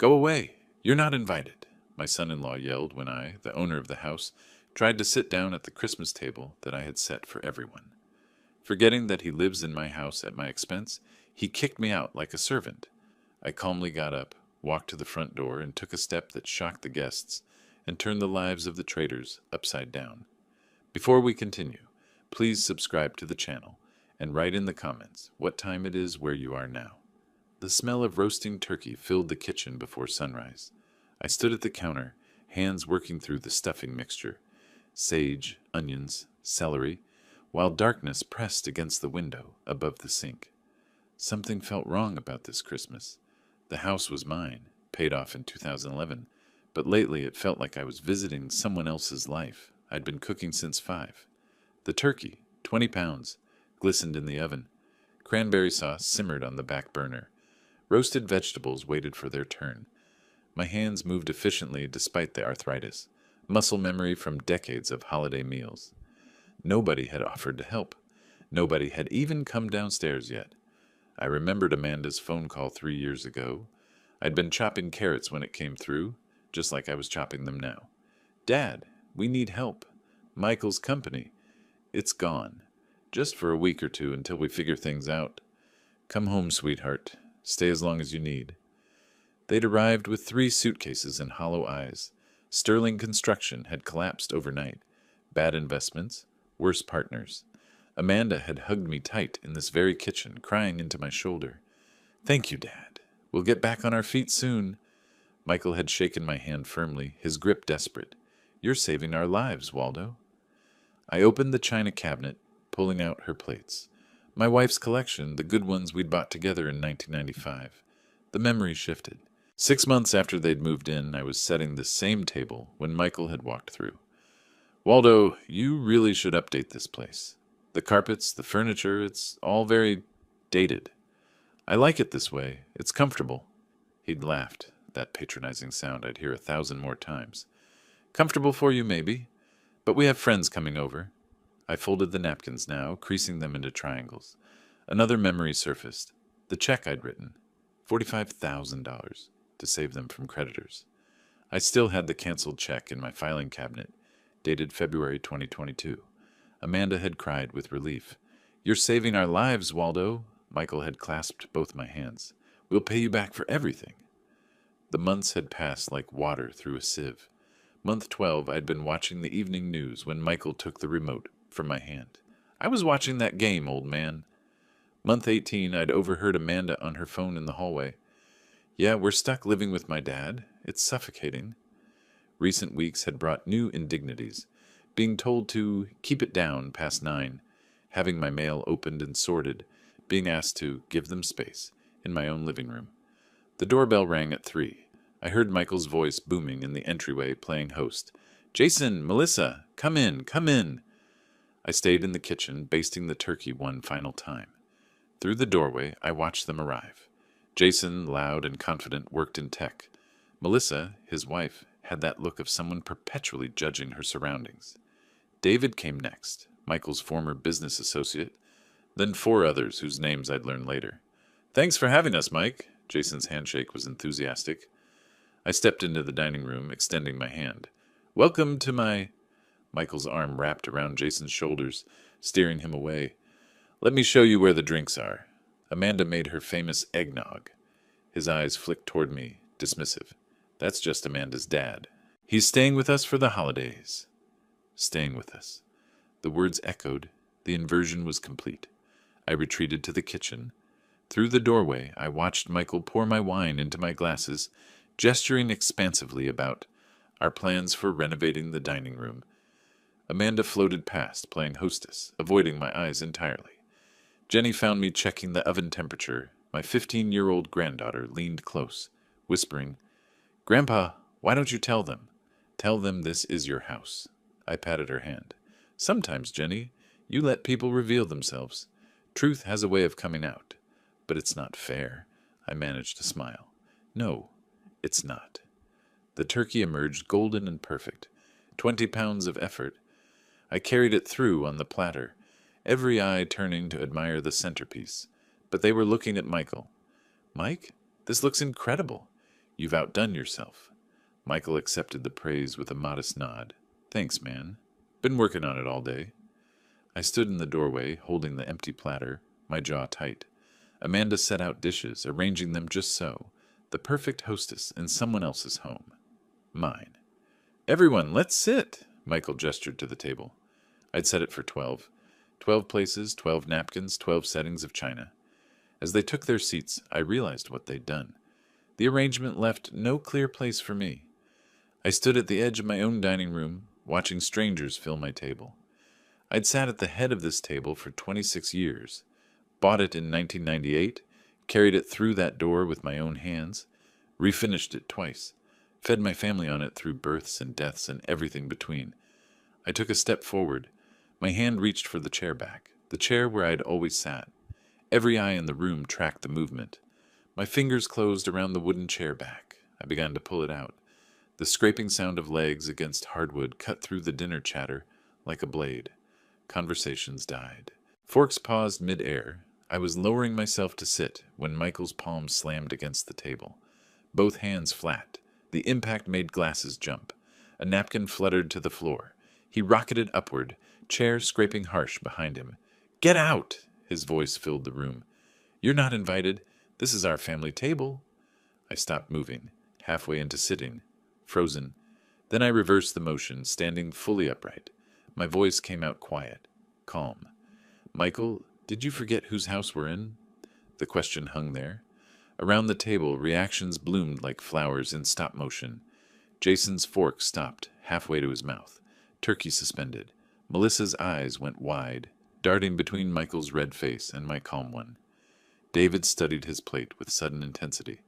Go away! You're not invited, my son-in-law yelled when I, the owner of the house, tried to sit down at the Christmas table that I had set for everyone. Forgetting that he lives in my house at my expense, he kicked me out like a servant. I calmly got up, walked to the front door, and took a step that shocked the guests and turned the lives of the traders upside down. Before we continue, please subscribe to the channel and write in the comments what time it is where you are now. The smell of roasting turkey filled the kitchen before sunrise. I stood at the counter, hands working through the stuffing mixture, sage, onions, celery, while darkness pressed against the window above the sink. Something felt wrong about this Christmas. The house was mine, paid off in 2011, but lately it felt like I was visiting someone else's life. I'd been cooking since 5. The turkey, 20 pounds, glistened in the oven. Cranberry sauce simmered on the back burner. Roasted vegetables waited for their turn. My hands moved efficiently despite the arthritis, muscle memory from decades of holiday meals. Nobody had offered to help. Nobody had even come downstairs yet. I remembered Amanda's phone call 3 years ago. I'd been chopping carrots when it came through, just like I was chopping them now. Dad, we need help. Michael's company. It's gone. Just for a week or two until we figure things out. Come home, sweetheart. Stay as long as you need. They'd arrived with 3 suitcases and hollow eyes. Sterling construction had collapsed overnight. Bad investments, worse partners. Amanda had hugged me tight in this very kitchen, crying into my shoulder. Thank you, Dad. We'll get back on our feet soon. Michael had shaken my hand firmly, his grip desperate. You're saving our lives, Waldo. I opened the china cabinet, pulling out her plates. My wife's collection, the good ones we'd bought together in 1995. The memory shifted. 6 months after they'd moved in, I was setting the same table when Michael had walked through. Waldo, you really should update this place. The carpets, the furniture, it's all very dated. I like it this way. It's comfortable. He'd laughed, that patronizing sound I'd hear 1,000 more times. Comfortable for you, maybe, but we have friends coming over. I folded the napkins now, creasing them into triangles. Another memory surfaced. The check I'd written. $45,000 to save them from creditors. I still had the canceled check in my filing cabinet, dated February 2022. Amanda had cried with relief. You're saving our lives, Waldo. Michael had clasped both my hands. We'll pay you back for everything. The months had passed like water through a sieve. Month 12, I'd been watching the evening news when Michael took the remote from my hand. I was watching that game, old man. Month 18, I'd overheard Amanda on her phone in the hallway. Yeah, we're stuck living with my dad. It's suffocating. Recent weeks had brought new indignities. Being told to keep it down past 9, having my mail opened and sorted, being asked to give them space in my own living room. The doorbell rang at 3. I heard Michael's voice booming in the entryway, playing host. Jason, Melissa, come in, come in. I stayed in the kitchen, basting the turkey one final time. Through the doorway, I watched them arrive. Jason, loud and confident, worked in tech. Melissa, his wife, had that look of someone perpetually judging her surroundings. David came next, Michael's former business associate, then 4 others whose names I'd learn later. Thanks for having us, Mike. Jason's handshake was enthusiastic. I stepped into the dining room, extending my hand. Welcome to my... Michael's arm wrapped around Jason's shoulders, steering him away. Let me show you where the drinks are. Amanda made her famous eggnog. His eyes flicked toward me, dismissive. That's just Amanda's dad. He's staying with us for the holidays. Staying with us. The words echoed. The inversion was complete. I retreated to the kitchen. Through the doorway, I watched Michael pour my wine into my glasses, gesturing expansively about our plans for renovating the dining room. Amanda floated past, playing hostess, avoiding my eyes entirely. Jenny found me checking the oven temperature. My 15-year-old granddaughter leaned close, whispering, Grandpa, why don't you tell them? Tell them this is your house. I patted her hand. Sometimes, Jenny, you let people reveal themselves. Truth has a way of coming out. But it's not fair. I managed to smile. No, it's not. The turkey emerged golden and perfect. 20 pounds of effort. I carried it through on the platter, every eye turning to admire the centerpiece. But they were looking at Michael. Mike, this looks incredible. You've outdone yourself. Michael accepted the praise with a modest nod. Thanks, man. Been working on it all day. I stood in the doorway, holding the empty platter, my jaw tight. Amanda set out dishes, arranging them just so. The perfect hostess in someone else's home. Mine. Everyone, let's sit! Michael gestured to the table. I'd set it for 12. 12 places, 12 napkins, 12 settings of china. As they took their seats, I realized what they'd done. The arrangement left no clear place for me. I stood at the edge of my own dining room, watching strangers fill my table. I'd sat at the head of this table for 26 years, bought it in 1998, carried it through that door with my own hands, refinished it twice, fed my family on it through births and deaths and everything between. I took a step forward. My hand reached for the chair back, the chair where I'd always sat. Every eye in the room tracked the movement. My fingers closed around the wooden chair back. I began to pull it out. The scraping sound of legs against hardwood cut through the dinner chatter like a blade. Conversations died. Forks paused mid-air. I was lowering myself to sit when Michael's palm slammed against the table. Both hands flat. The impact made glasses jump. A napkin fluttered to the floor. He rocketed upward, chair scraping harsh behind him. "Get out!" His voice filled the room. "You're not invited. This is our family table." I stopped moving, halfway into sitting, frozen. Then I reversed the motion, standing fully upright. My voice came out quiet, calm. "Michael, did you forget whose house we're in?" The question hung there. Around the table, reactions bloomed like flowers in stop motion. Jason's fork stopped, halfway to his mouth. Turkey suspended. Melissa's eyes went wide, darting between Michael's red face and my calm one. David studied his plate with sudden intensity.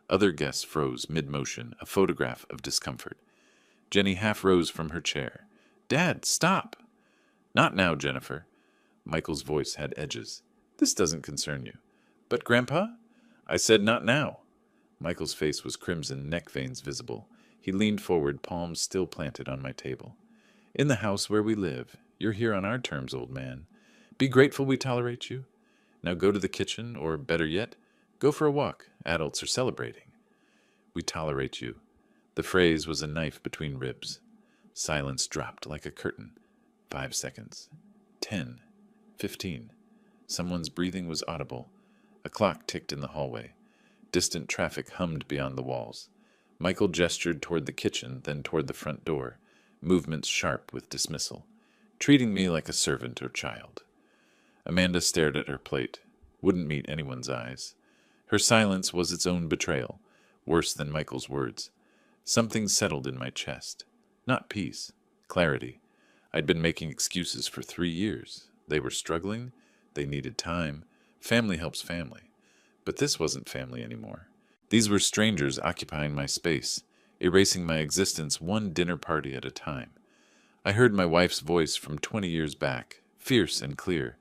Other guests froze mid-motion, a photograph of discomfort. Jenny half rose from her chair. "Dad, stop!" "Not now, Jennifer." Michael's voice had edges. "This doesn't concern you." "But, Grandpa?" "I said not now." Michael's face was crimson, neck veins visible. He leaned forward, palms still planted on my table. "In the house where we live. You're here on our terms, old man. Be grateful we tolerate you. Now go to the kitchen, or better yet, go for a walk. Adults are celebrating." "We tolerate you." The phrase was a knife between ribs. Silence dropped like a curtain. 5 seconds. 10. 15. Someone's breathing was audible. A clock ticked in the hallway. Distant traffic hummed beyond the walls. Michael gestured toward the kitchen, then toward the front door, movements sharp with dismissal, treating me like a servant or child. Amanda stared at her plate, wouldn't meet anyone's eyes. Her silence was its own betrayal, worse than Michael's words. Something settled in my chest. Not peace, clarity. I'd been making excuses for 3 years. They were struggling. They needed time. Family helps family. But this wasn't family anymore. These were strangers occupying my space, erasing my existence one dinner party at a time. I heard my wife's voice from 20 years back, fierce and clear.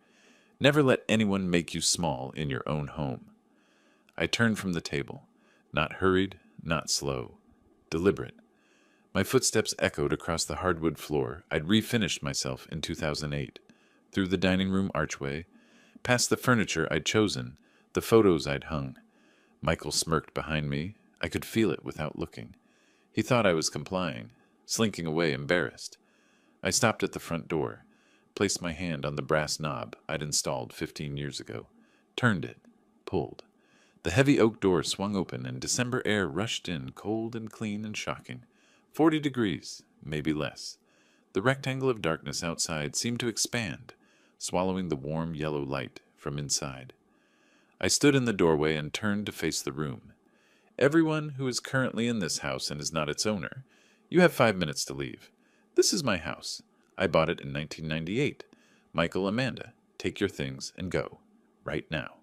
"Never let anyone make you small in your own home." I turned from the table, not hurried, not slow, deliberate. My footsteps echoed across the hardwood floor. I'd refinished myself in 2008, through the dining room archway, past the furniture I'd chosen, the photos I'd hung. Michael smirked behind me. I could feel it without looking. He thought I was complying, slinking away embarrassed. I stopped at the front door, placed my hand on the brass knob I'd installed 15 years ago, turned it, pulled. The heavy oak door swung open and December air rushed in, cold and clean and shocking. 40 degrees, maybe less. The rectangle of darkness outside seemed to expand, swallowing the warm yellow light from inside. I stood in the doorway and turned to face the room. "Everyone who is currently in this house and is not its owner, you have 5 minutes to leave. This is my house. I bought it in 1998. Michael, Amanda, take your things and go. Right now."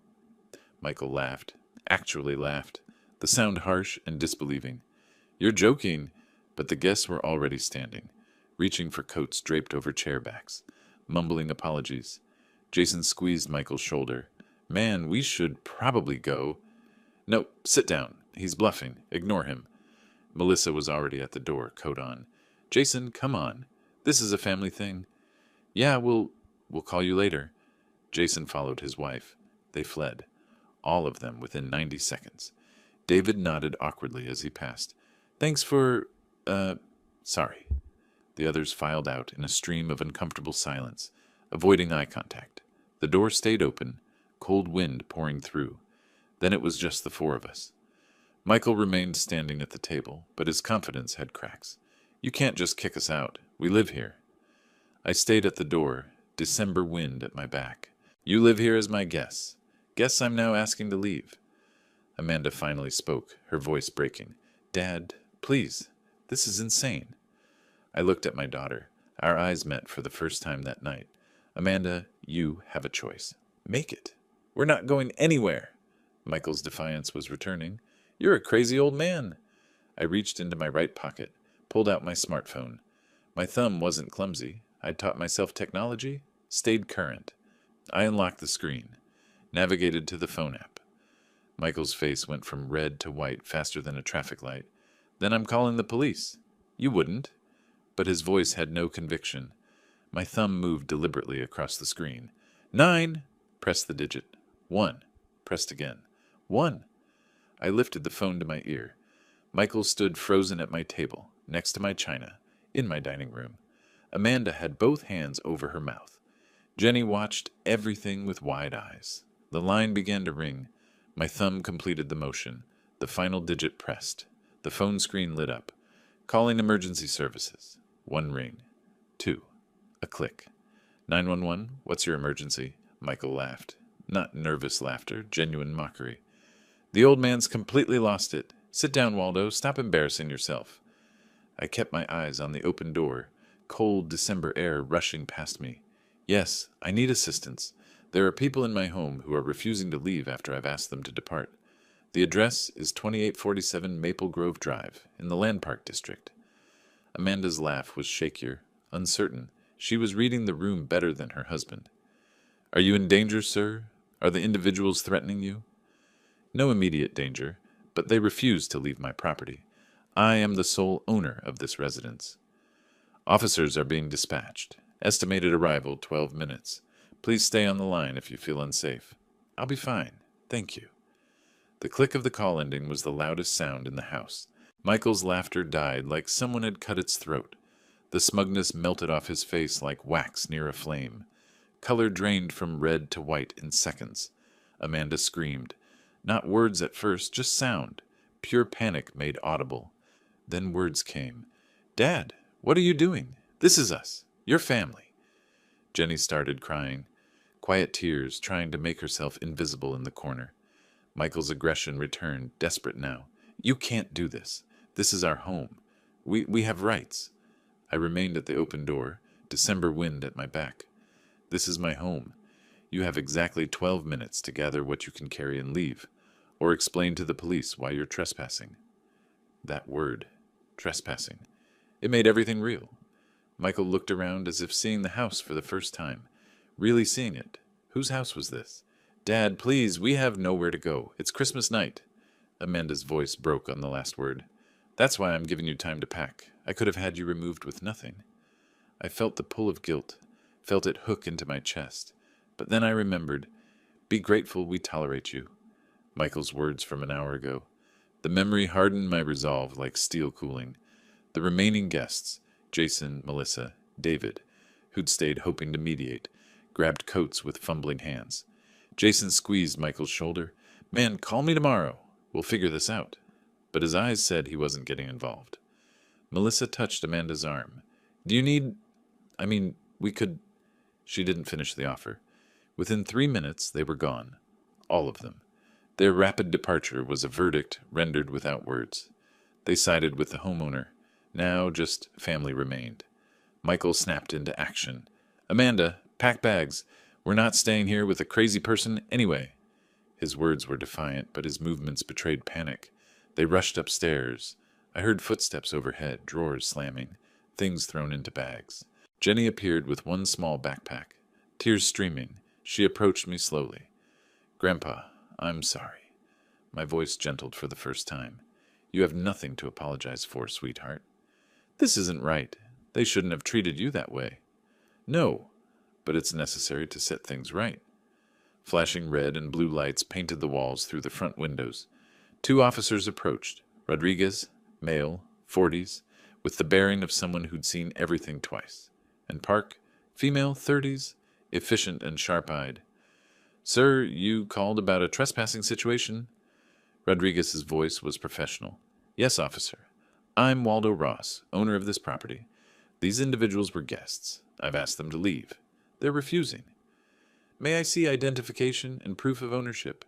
Michael laughed, actually laughed, the sound harsh and disbelieving. "You're joking." But the guests were already standing, reaching for coats draped over chair backs, mumbling apologies. Jason squeezed Michael's shoulder. "Man, we should probably go." "No, sit down. He's bluffing. Ignore him." Melissa was already at the door, coat on. "Jason, come on. This is a family thing." "Yeah, we'll call you later." Jason followed his wife. They fled, all of them within 90 seconds. David nodded awkwardly as he passed. Thanks for, sorry. The others filed out in a stream of uncomfortable silence, avoiding eye contact. The door stayed open, cold wind pouring through. Then it was just the four of us. Michael remained standing at the table, but his confidence had cracks. You can't just kick us out. We live here. I stayed at the door, December wind at my back. You live here as my guest. Guess I'm now asking to leave. Amanda finally spoke, her voice breaking. Dad, please. This is insane. I looked at my daughter. Our eyes met for the first time that night. Amanda, you have a choice. Make it. We're not going anywhere. Michael's defiance was returning. You're a crazy old man. I reached into my right pocket, pulled out my smartphone. My thumb wasn't clumsy. I'd taught myself technology, stayed current. I unlocked the screen, navigated to the phone app. Michael's face went from red to white faster than a traffic light. Then I'm calling the police. You wouldn't. But his voice had no conviction. My thumb moved deliberately across the screen. 9. Pressed the digit. 1. Pressed again. 1. I lifted the phone to my ear. Michael stood frozen at my table, next to my china, in my dining room. Amanda had both hands over her mouth. Jenny watched everything with wide eyes. The line began to ring. My thumb completed the motion. The final digit pressed. The phone screen lit up. Calling emergency services. 1 ring. 2. A click. 911, what's your emergency? Michael laughed. Not nervous laughter, genuine mockery. The old man's completely lost it. Sit down, Waldo. Stop embarrassing yourself. I kept my eyes on the open door, cold December air rushing past me. Yes, I need assistance. There are people in my home who are refusing to leave after I've asked them to depart. The address is 2847 Maple Grove Drive, in the Land Park District. Amanda's laugh was shakier, uncertain. She was reading the room better than her husband. Are you in danger, sir? Are the individuals threatening you? No immediate danger, but they refuse to leave my property. I am the sole owner of this residence. Officers are being dispatched. Estimated arrival 12 minutes. Please stay on the line if you feel unsafe. I'll be fine. Thank you. The click of the call ending was the loudest sound in the house. Michael's laughter died like someone had cut its throat. The smugness melted off his face like wax near a flame. Color drained from red to white in seconds. Amanda screamed. Not words at first, just sound. Pure panic made audible. Then words came. Dad, what are you doing? This is us. Your family. Jenny started crying. Quiet tears, trying to make herself invisible in the corner. Michael's aggression returned, desperate now. You can't do this. This is our home. We have rights. I remained at the open door, December wind at my back. This is my home. You have exactly 12 minutes to gather what you can carry and leave, or explain to the police why you're trespassing. That word, trespassing. It made everything real. Michael looked around as if seeing the house for the first time. Really seeing it. Whose house was this? Dad, please, we have nowhere to go. It's Christmas night. Amanda's voice broke on the last word. That's why I'm giving you time to pack. I could have had you removed with nothing. I felt the pull of guilt, felt it hook into my chest. But then I remembered, be grateful we tolerate you. Michael's words from an hour ago. The memory hardened my resolve like steel cooling. The remaining guests, Jason, Melissa, David, who'd stayed hoping to mediate, grabbed coats with fumbling hands. Jason squeezed Michael's shoulder. Man, call me tomorrow. We'll figure this out. But his eyes said he wasn't getting involved. Melissa touched Amanda's arm. Do you need... we could... She didn't finish the offer. Within 3 minutes, they were gone. All of them. Their rapid departure was a verdict rendered without words. They sided with the homeowner. Now just family remained. Michael snapped into action. Amanda, pack bags. We're not staying here with a crazy person anyway. His words were defiant, but his movements betrayed panic. They rushed upstairs. I heard footsteps overhead, drawers slamming, things thrown into bags. Jenny appeared with one small backpack. Tears streaming, she approached me slowly. Grandpa, I'm sorry. My voice gentled for the first time. You have nothing to apologize for, sweetheart. This isn't right. They shouldn't have treated you that way. No, but it's necessary to set things right. Flashing red and blue lights painted the walls through the front windows. 2 officers approached. Rodriguez, male, 40s, with the bearing of someone who'd seen everything twice. And Park, female, 30s, efficient and sharp-eyed. "Sir, you called about a trespassing situation?" Rodriguez's voice was professional. "Yes, officer. I'm Waldo Ross, owner of this property. These individuals were guests. I've asked them to leave. They're refusing. May I see identification and proof of ownership?"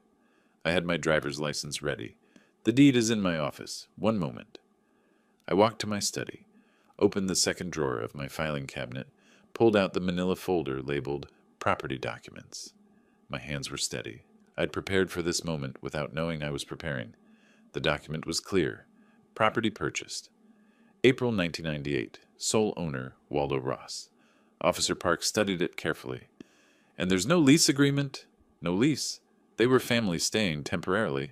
I had my driver's license ready. "The deed is in my office. One moment." I walked to my study, opened the second drawer of my filing cabinet, pulled out the manila folder labeled Property Documents. My hands were steady. I'd prepared for this moment without knowing I was preparing. The document was clear. Property purchased. April 1998. Sole owner, Waldo Ross. Officer Park studied it carefully. "And there's no lease agreement?" "No lease. They were family staying temporarily.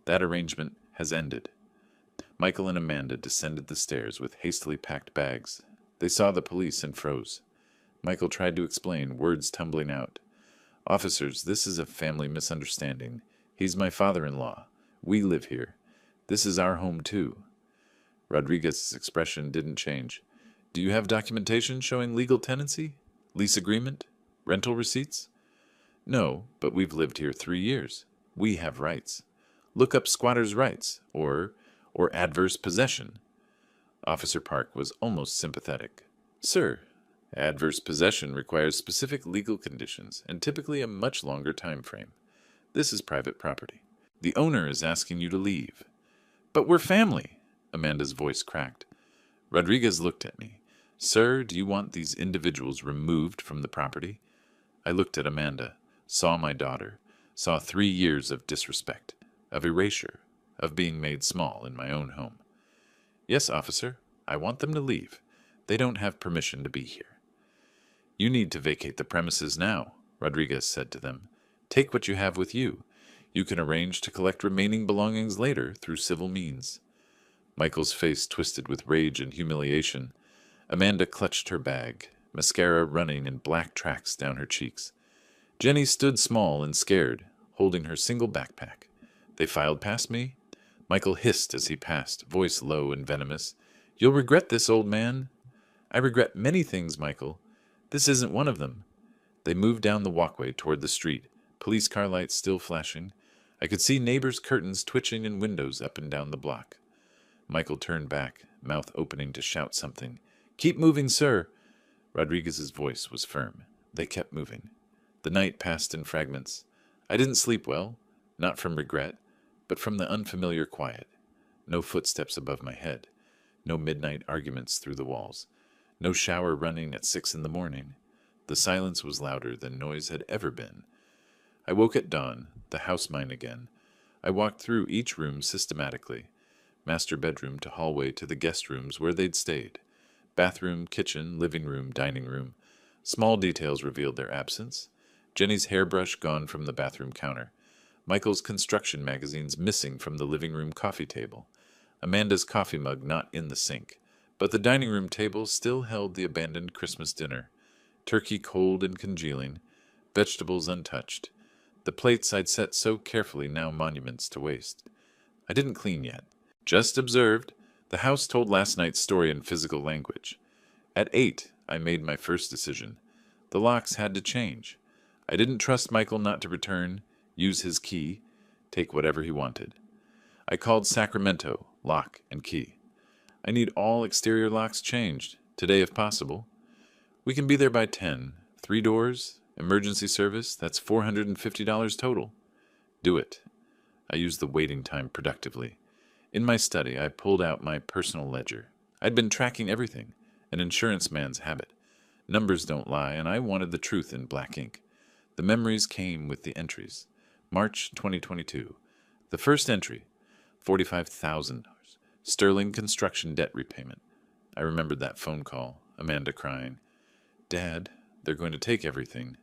That arrangement has ended." Michael and Amanda descended the stairs with hastily packed bags. They saw the police and froze. Michael tried to explain, words tumbling out. "Officers, this is a family misunderstanding. He's my father-in-law. We live here. This is our home, too." Rodriguez's expression didn't change. "Do you have documentation showing legal tenancy? Lease agreement? Rental receipts?" "No, but we've lived here 3 years. We have rights. Look up squatters' rights, or adverse possession." Officer Park was almost sympathetic. "Sir, adverse possession requires specific legal conditions and typically a much longer time frame. This is private property. The owner is asking you to leave." "But we're family," Amanda's voice cracked. Rodriguez looked at me. "Sir, do you want these individuals removed from the property?" I looked at Amanda, saw my daughter, saw 3 years of disrespect, of erasure, of being made small in my own home. "Yes, officer, I want them to leave. They don't have permission to be here." "You need to vacate the premises now," Rodriguez said to them. "Take what you have with you. You can arrange to collect remaining belongings later through civil means." Michael's face twisted with rage and humiliation. Amanda clutched her bag, mascara running in black tracks down her cheeks. Jenny stood small and scared, holding her single backpack. They filed past me. Michael hissed as he passed, voice low and venomous. "You'll regret this, old man." "I regret many things, Michael. This isn't one of them." They moved down the walkway toward the street, police car lights still flashing. I could see neighbors' curtains twitching in windows up and down the block. Michael turned back, mouth opening to shout something. "Keep moving, sir." Rodriguez's voice was firm. They kept moving. The night passed in fragments. I didn't sleep well, not from regret, but from the unfamiliar quiet. No footsteps above my head. No midnight arguments through the walls. No shower running at 6 in the morning. The silence was louder than noise had ever been. I woke at dawn, the house mine again. I walked through each room systematically. Master bedroom to hallway to the guest rooms where they'd stayed. Bathroom, kitchen, living room, dining room. Small details revealed their absence. Jenny's hairbrush gone from the bathroom counter. Michael's construction magazines missing from the living room coffee table. Amanda's coffee mug not in the sink. But the dining room table still held the abandoned Christmas dinner. Turkey cold and congealing. Vegetables untouched. The plates I'd set so carefully now monuments to waste. I didn't clean yet. Just observed. The house told last night's story in physical language. At 8, I made my first decision. The locks had to change. I didn't trust Michael not to return, use his key, take whatever he wanted. I called Sacramento, lock and key. "I need all exterior locks changed, today if possible." "We can be there by 10. 3 doors, emergency service, that's $450 total." "Do it." I used the waiting time productively. In my study, I pulled out my personal ledger. I'd been tracking everything, an insurance man's habit. Numbers don't lie, and I wanted the truth in black ink. The memories came with the entries. March 2022. The first entry, $45,000. Sterling construction debt repayment. I remembered that phone call, Amanda crying. "Dad, they're going to take everything."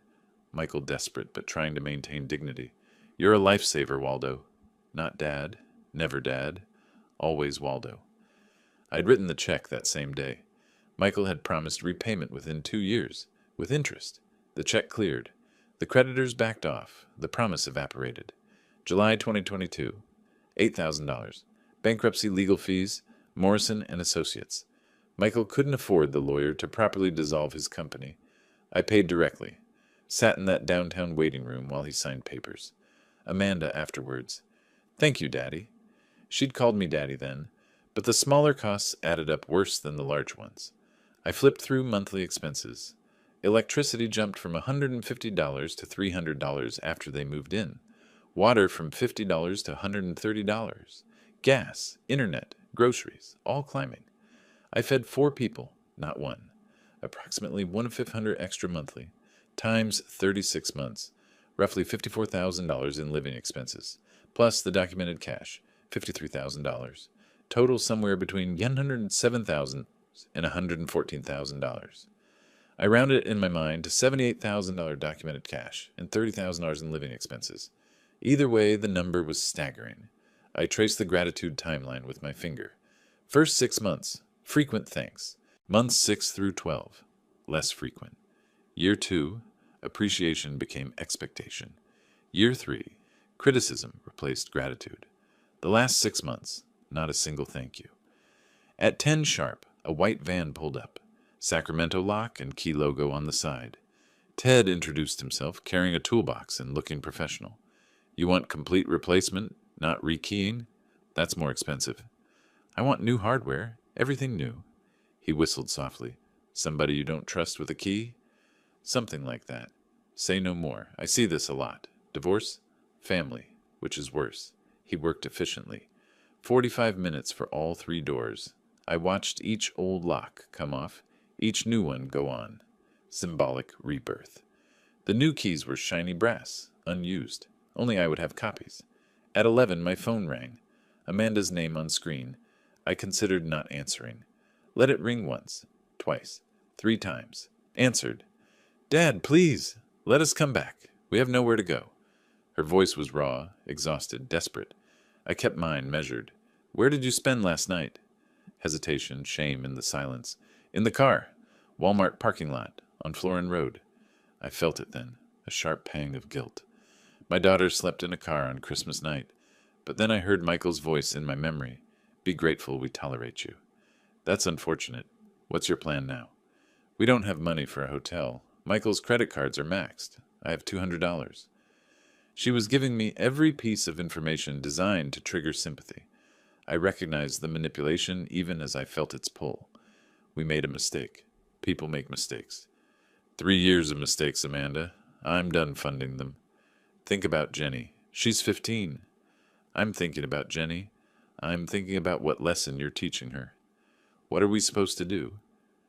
Michael desperate, but trying to maintain dignity. "You're a lifesaver, Waldo." Not Dad, never Dad. Always Waldo. I'd written the check that same day. Michael had promised repayment within 2 years, with interest. The check cleared. The creditors backed off. The promise evaporated. July 2022. $8,000. Bankruptcy legal fees, Morrison and Associates. Michael couldn't afford the lawyer to properly dissolve his company. I paid directly. Sat in that downtown waiting room while he signed papers. Amanda afterwards. Thank you, Daddy. She'd called me Daddy then, but the smaller costs added up worse than the large ones. I flipped through monthly expenses. Electricity jumped from $150 to $300 after they moved in. Water from $50 to $130. Gas, internet, groceries, all climbing. I fed 4 people, not one. Approximately $1,500 extra monthly, times 36 months, roughly $54,000 in living expenses, plus the documented cash, $53,000. Total somewhere between $107,000 and $114,000. I rounded it in my mind to $78,000 documented cash and $30,000 in living expenses. Either way, the number was staggering. I traced the gratitude timeline with my finger. First 6 months, frequent thanks. Months 6 through 12, less frequent. Year 2, appreciation became expectation. Year 3, criticism replaced gratitude. The last 6 months, not a single thank you. At 10 sharp, a white van pulled up. Sacramento lock and key logo on the side. Ted introduced himself, carrying a toolbox and looking professional. You want complete replacement, not rekeying? That's more expensive. I want new hardware, everything new. He whistled softly. Somebody you don't trust with a key? Something like that. Say no more. I see this a lot. Divorce? Family, which is worse. He worked efficiently. 45 minutes for all 3 doors. I watched each old lock come off, each new one go on. Symbolic rebirth. The new keys were shiny brass, unused. Only I would have copies. At 11, my phone rang. Amanda's name on screen. I considered not answering. Let it ring once, twice, 3 times. Answered. Dad, please, let us come back. We have nowhere to go. Her voice was raw, exhausted, desperate. I kept mine measured. Where did you spend last night? Hesitation, shame in the silence. In the car. Walmart parking lot, on Florin Road. I felt it then, a sharp pang of guilt. My daughter slept in a car on Christmas night, but then I heard Michael's voice in my memory. Be grateful we tolerate you. That's unfortunate. What's your plan now? We don't have money for a hotel. Michael's credit cards are maxed. I have $200. She was giving me every piece of information designed to trigger sympathy. I recognized the manipulation even as I felt its pull. We made a mistake. People make mistakes. 3 years of mistakes, Amanda. I'm done funding them. Think about Jenny. She's 15. I'm thinking about Jenny. I'm thinking about what lesson you're teaching her. What are we supposed to do?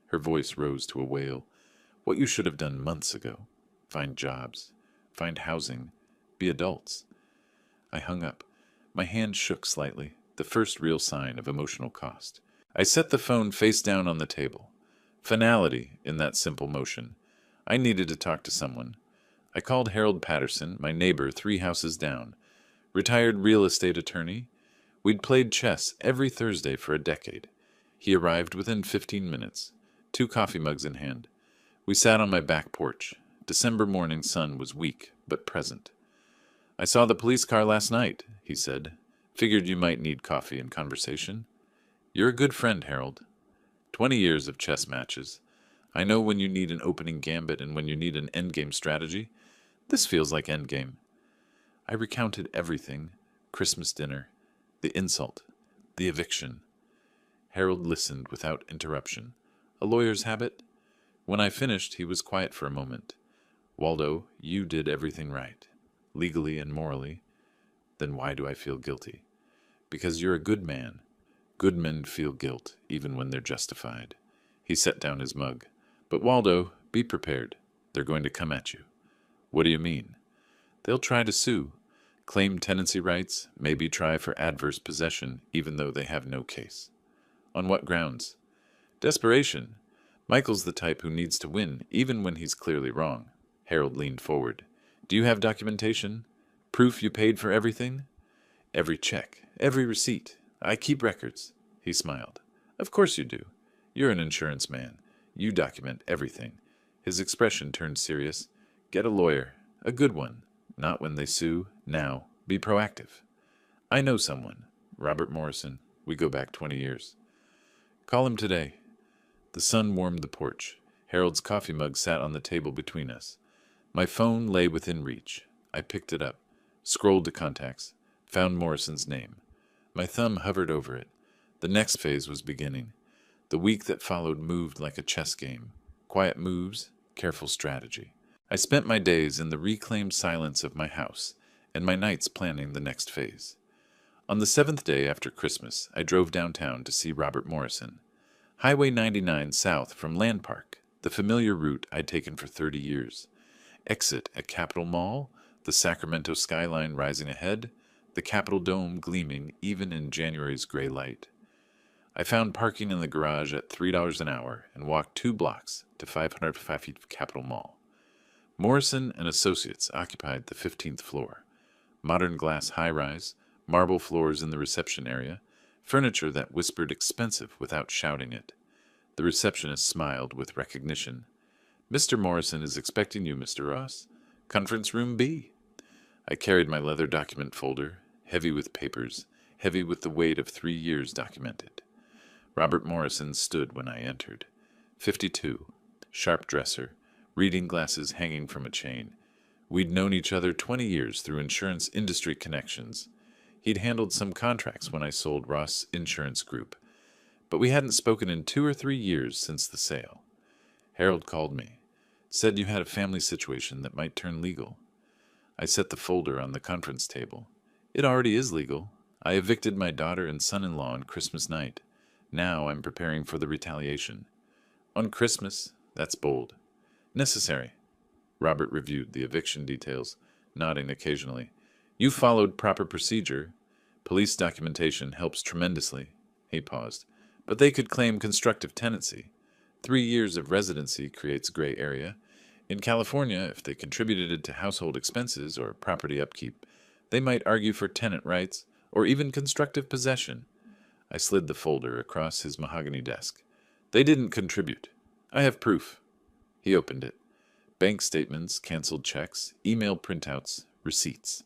Her voice rose to a wail. What you should have done months ago. Find jobs. Find housing. Be adults. I hung up. My hand shook slightly, the first real sign of emotional cost. I set the phone face down on the table. Finality in that simple motion. I needed to talk to someone. I called Harold Patterson, my neighbor 3 houses down. Retired real estate attorney. We'd played chess every Thursday for a decade. He arrived within 15 minutes, 2 coffee mugs in hand. We sat on my back porch. December morning sun was weak, but present. I saw the police car last night, he said. Figured you might need coffee and conversation. You're a good friend, Harold. 20 years of chess matches. I know when you need an opening gambit and when you need an endgame strategy. This feels like endgame. I recounted everything. Christmas dinner, the insult, the eviction. Harold listened without interruption. A lawyer's habit? When I finished, he was quiet for a moment. Waldo, you did everything right, legally and morally. Then why do I feel guilty? Because you're a good man. Good men feel guilt, even when they're justified. He set down his mug. But Waldo, be prepared. They're going to come at you. What do you mean? They'll try to sue, claim tenancy rights, maybe try for adverse possession, even though they have no case. On what grounds? Desperation. Michael's the type who needs to win, even when he's clearly wrong. Harold leaned forward. Do you have documentation? Proof you paid for everything? Every check, every receipt. I keep records. He smiled. Of course you do. You're an insurance man. You document everything. His expression turned serious. Get a lawyer. A good one. Not when they sue. Now. Be proactive. I know someone. Robert Morrison. We go back 20 years. Call him today. The sun warmed the porch. Harold's coffee mug sat on the table between us. My phone lay within reach. I picked it up, scrolled to contacts, found Morrison's name. My thumb hovered over it. The next phase was beginning. The week that followed moved like a chess game. Quiet moves, careful strategy. I spent my days in the reclaimed silence of my house, and my nights planning the next phase. On the 7th day after Christmas, I drove downtown to see Robert Morrison. Highway 99 south from Land Park, the familiar route I'd taken for 30 years. Exit at Capitol Mall, the Sacramento skyline rising ahead, the Capitol Dome gleaming even in January's gray light. I found parking in the garage at $3 an hour and walked 2 blocks to 505 feet of Capitol Mall. Morrison and Associates occupied the 15th floor. Modern glass high-rise, marble floors in the reception area, furniture that whispered expensive without shouting it. The receptionist smiled with recognition. "Mr. Morrison is expecting you, Mr. Ross. Conference room B." I carried my leather document folder, heavy with papers, heavy with the weight of 3 years documented. Robert Morrison stood when I entered. 52, sharp dresser, reading glasses hanging from a chain. We'd known each other 20 years through insurance industry connections. He'd handled some contracts when I sold Ross Insurance Group, but we hadn't spoken in 2 or 3 years since the sale. Harold called me, said you had a family situation that might turn legal. I set the folder on the conference table. It already is legal. I evicted my daughter and son-in-law on Christmas night. Now I'm preparing for the retaliation. On Christmas, that's bold. Necessary. Robert reviewed the eviction details, nodding occasionally. You followed proper procedure. Police documentation helps tremendously. He paused. But they could claim constructive tenancy. 3 years of residency creates gray area. In California, if they contributed to household expenses or property upkeep, they might argue for tenant rights or even constructive possession. I slid the folder across his mahogany desk. They didn't contribute. I have proof. He opened it. Bank statements, canceled checks, email printouts, receipts.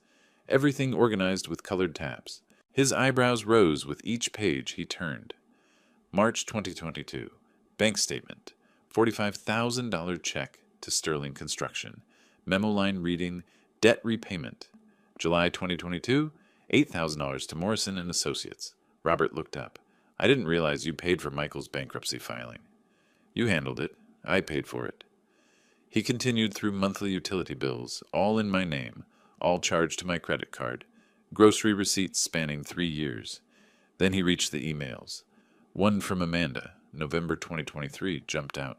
Everything organized with colored tabs. His eyebrows rose with each page he turned. March 2022. Bank statement. $45,000 check to Sterling Construction. Memo line reading, debt repayment. July 2022, $8,000 to Morrison and Associates. Robert looked up. I didn't realize you paid for Michael's bankruptcy filing. You handled it. I paid for it. He continued through monthly utility bills, all in my name, all charged to my credit card, grocery receipts spanning 3 years. Then he reached the emails. One from Amanda, November 2023, jumped out.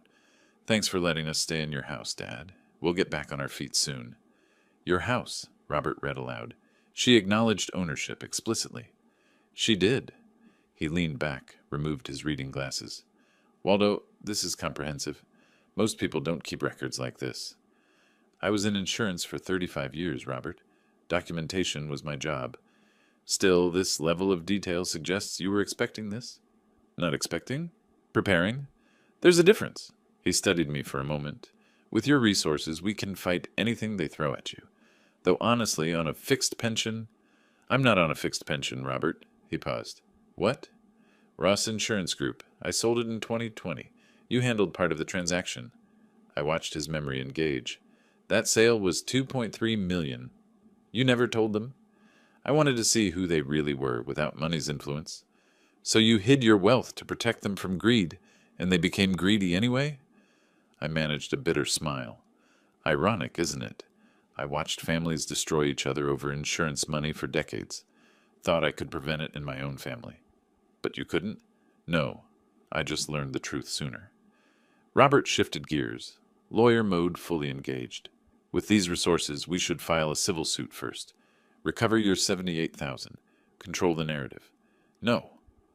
Thanks for letting us stay in your house, Dad. We'll get back on our feet soon. Your house, Robert read aloud. She acknowledged ownership explicitly. She did. He leaned back, removed his reading glasses. Waldo, this is comprehensive. Most people don't keep records like this. I was in insurance for 35 years, Robert. Documentation was my job. Still, this level of detail suggests you were expecting this? Not expecting? Preparing? There's a difference. He studied me for a moment. With your resources, we can fight anything they throw at you. Though honestly, on a fixed pension... I'm not on a fixed pension, Robert. He paused. What? Ross Insurance Group. I sold it in 2020. You handled part of the transaction. I watched his memory engage. That sale was $2.3 million. You never told them? I wanted to see who they really were without money's influence. So you hid your wealth to protect them from greed, and they became greedy anyway? I managed a bitter smile. Ironic, isn't it? I watched families destroy each other over insurance money for decades. Thought I could prevent it in my own family. But you couldn't? No. I just learned the truth sooner. Robert shifted gears. Lawyer mode fully engaged. With these resources, we should file a civil suit first. Recover your $78,000. Control the narrative. No.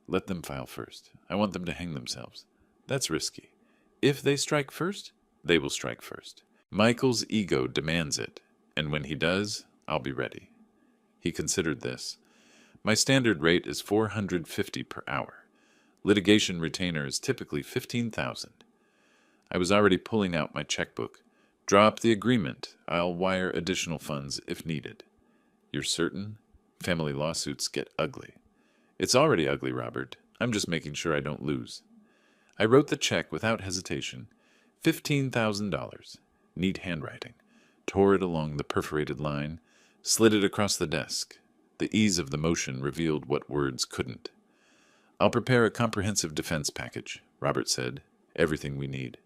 Let them file first. I want them to hang themselves. That's risky. If they strike first, they will strike first. Michael's ego demands it, and when he does, I'll be ready. He considered this. My standard rate is $450 per hour. Litigation retainer is typically $15,000. I was already pulling out my checkbook. Draw up the agreement. I'll wire additional funds if needed. You're certain? Family lawsuits get ugly. It's already ugly, Robert. I'm just making sure I don't lose. I wrote the check without hesitation. $15,000. Neat handwriting. Tore it along the perforated line, slid it across the desk. The ease of the motion revealed what words couldn't. I'll prepare a comprehensive defense package, Robert said. Everything we need.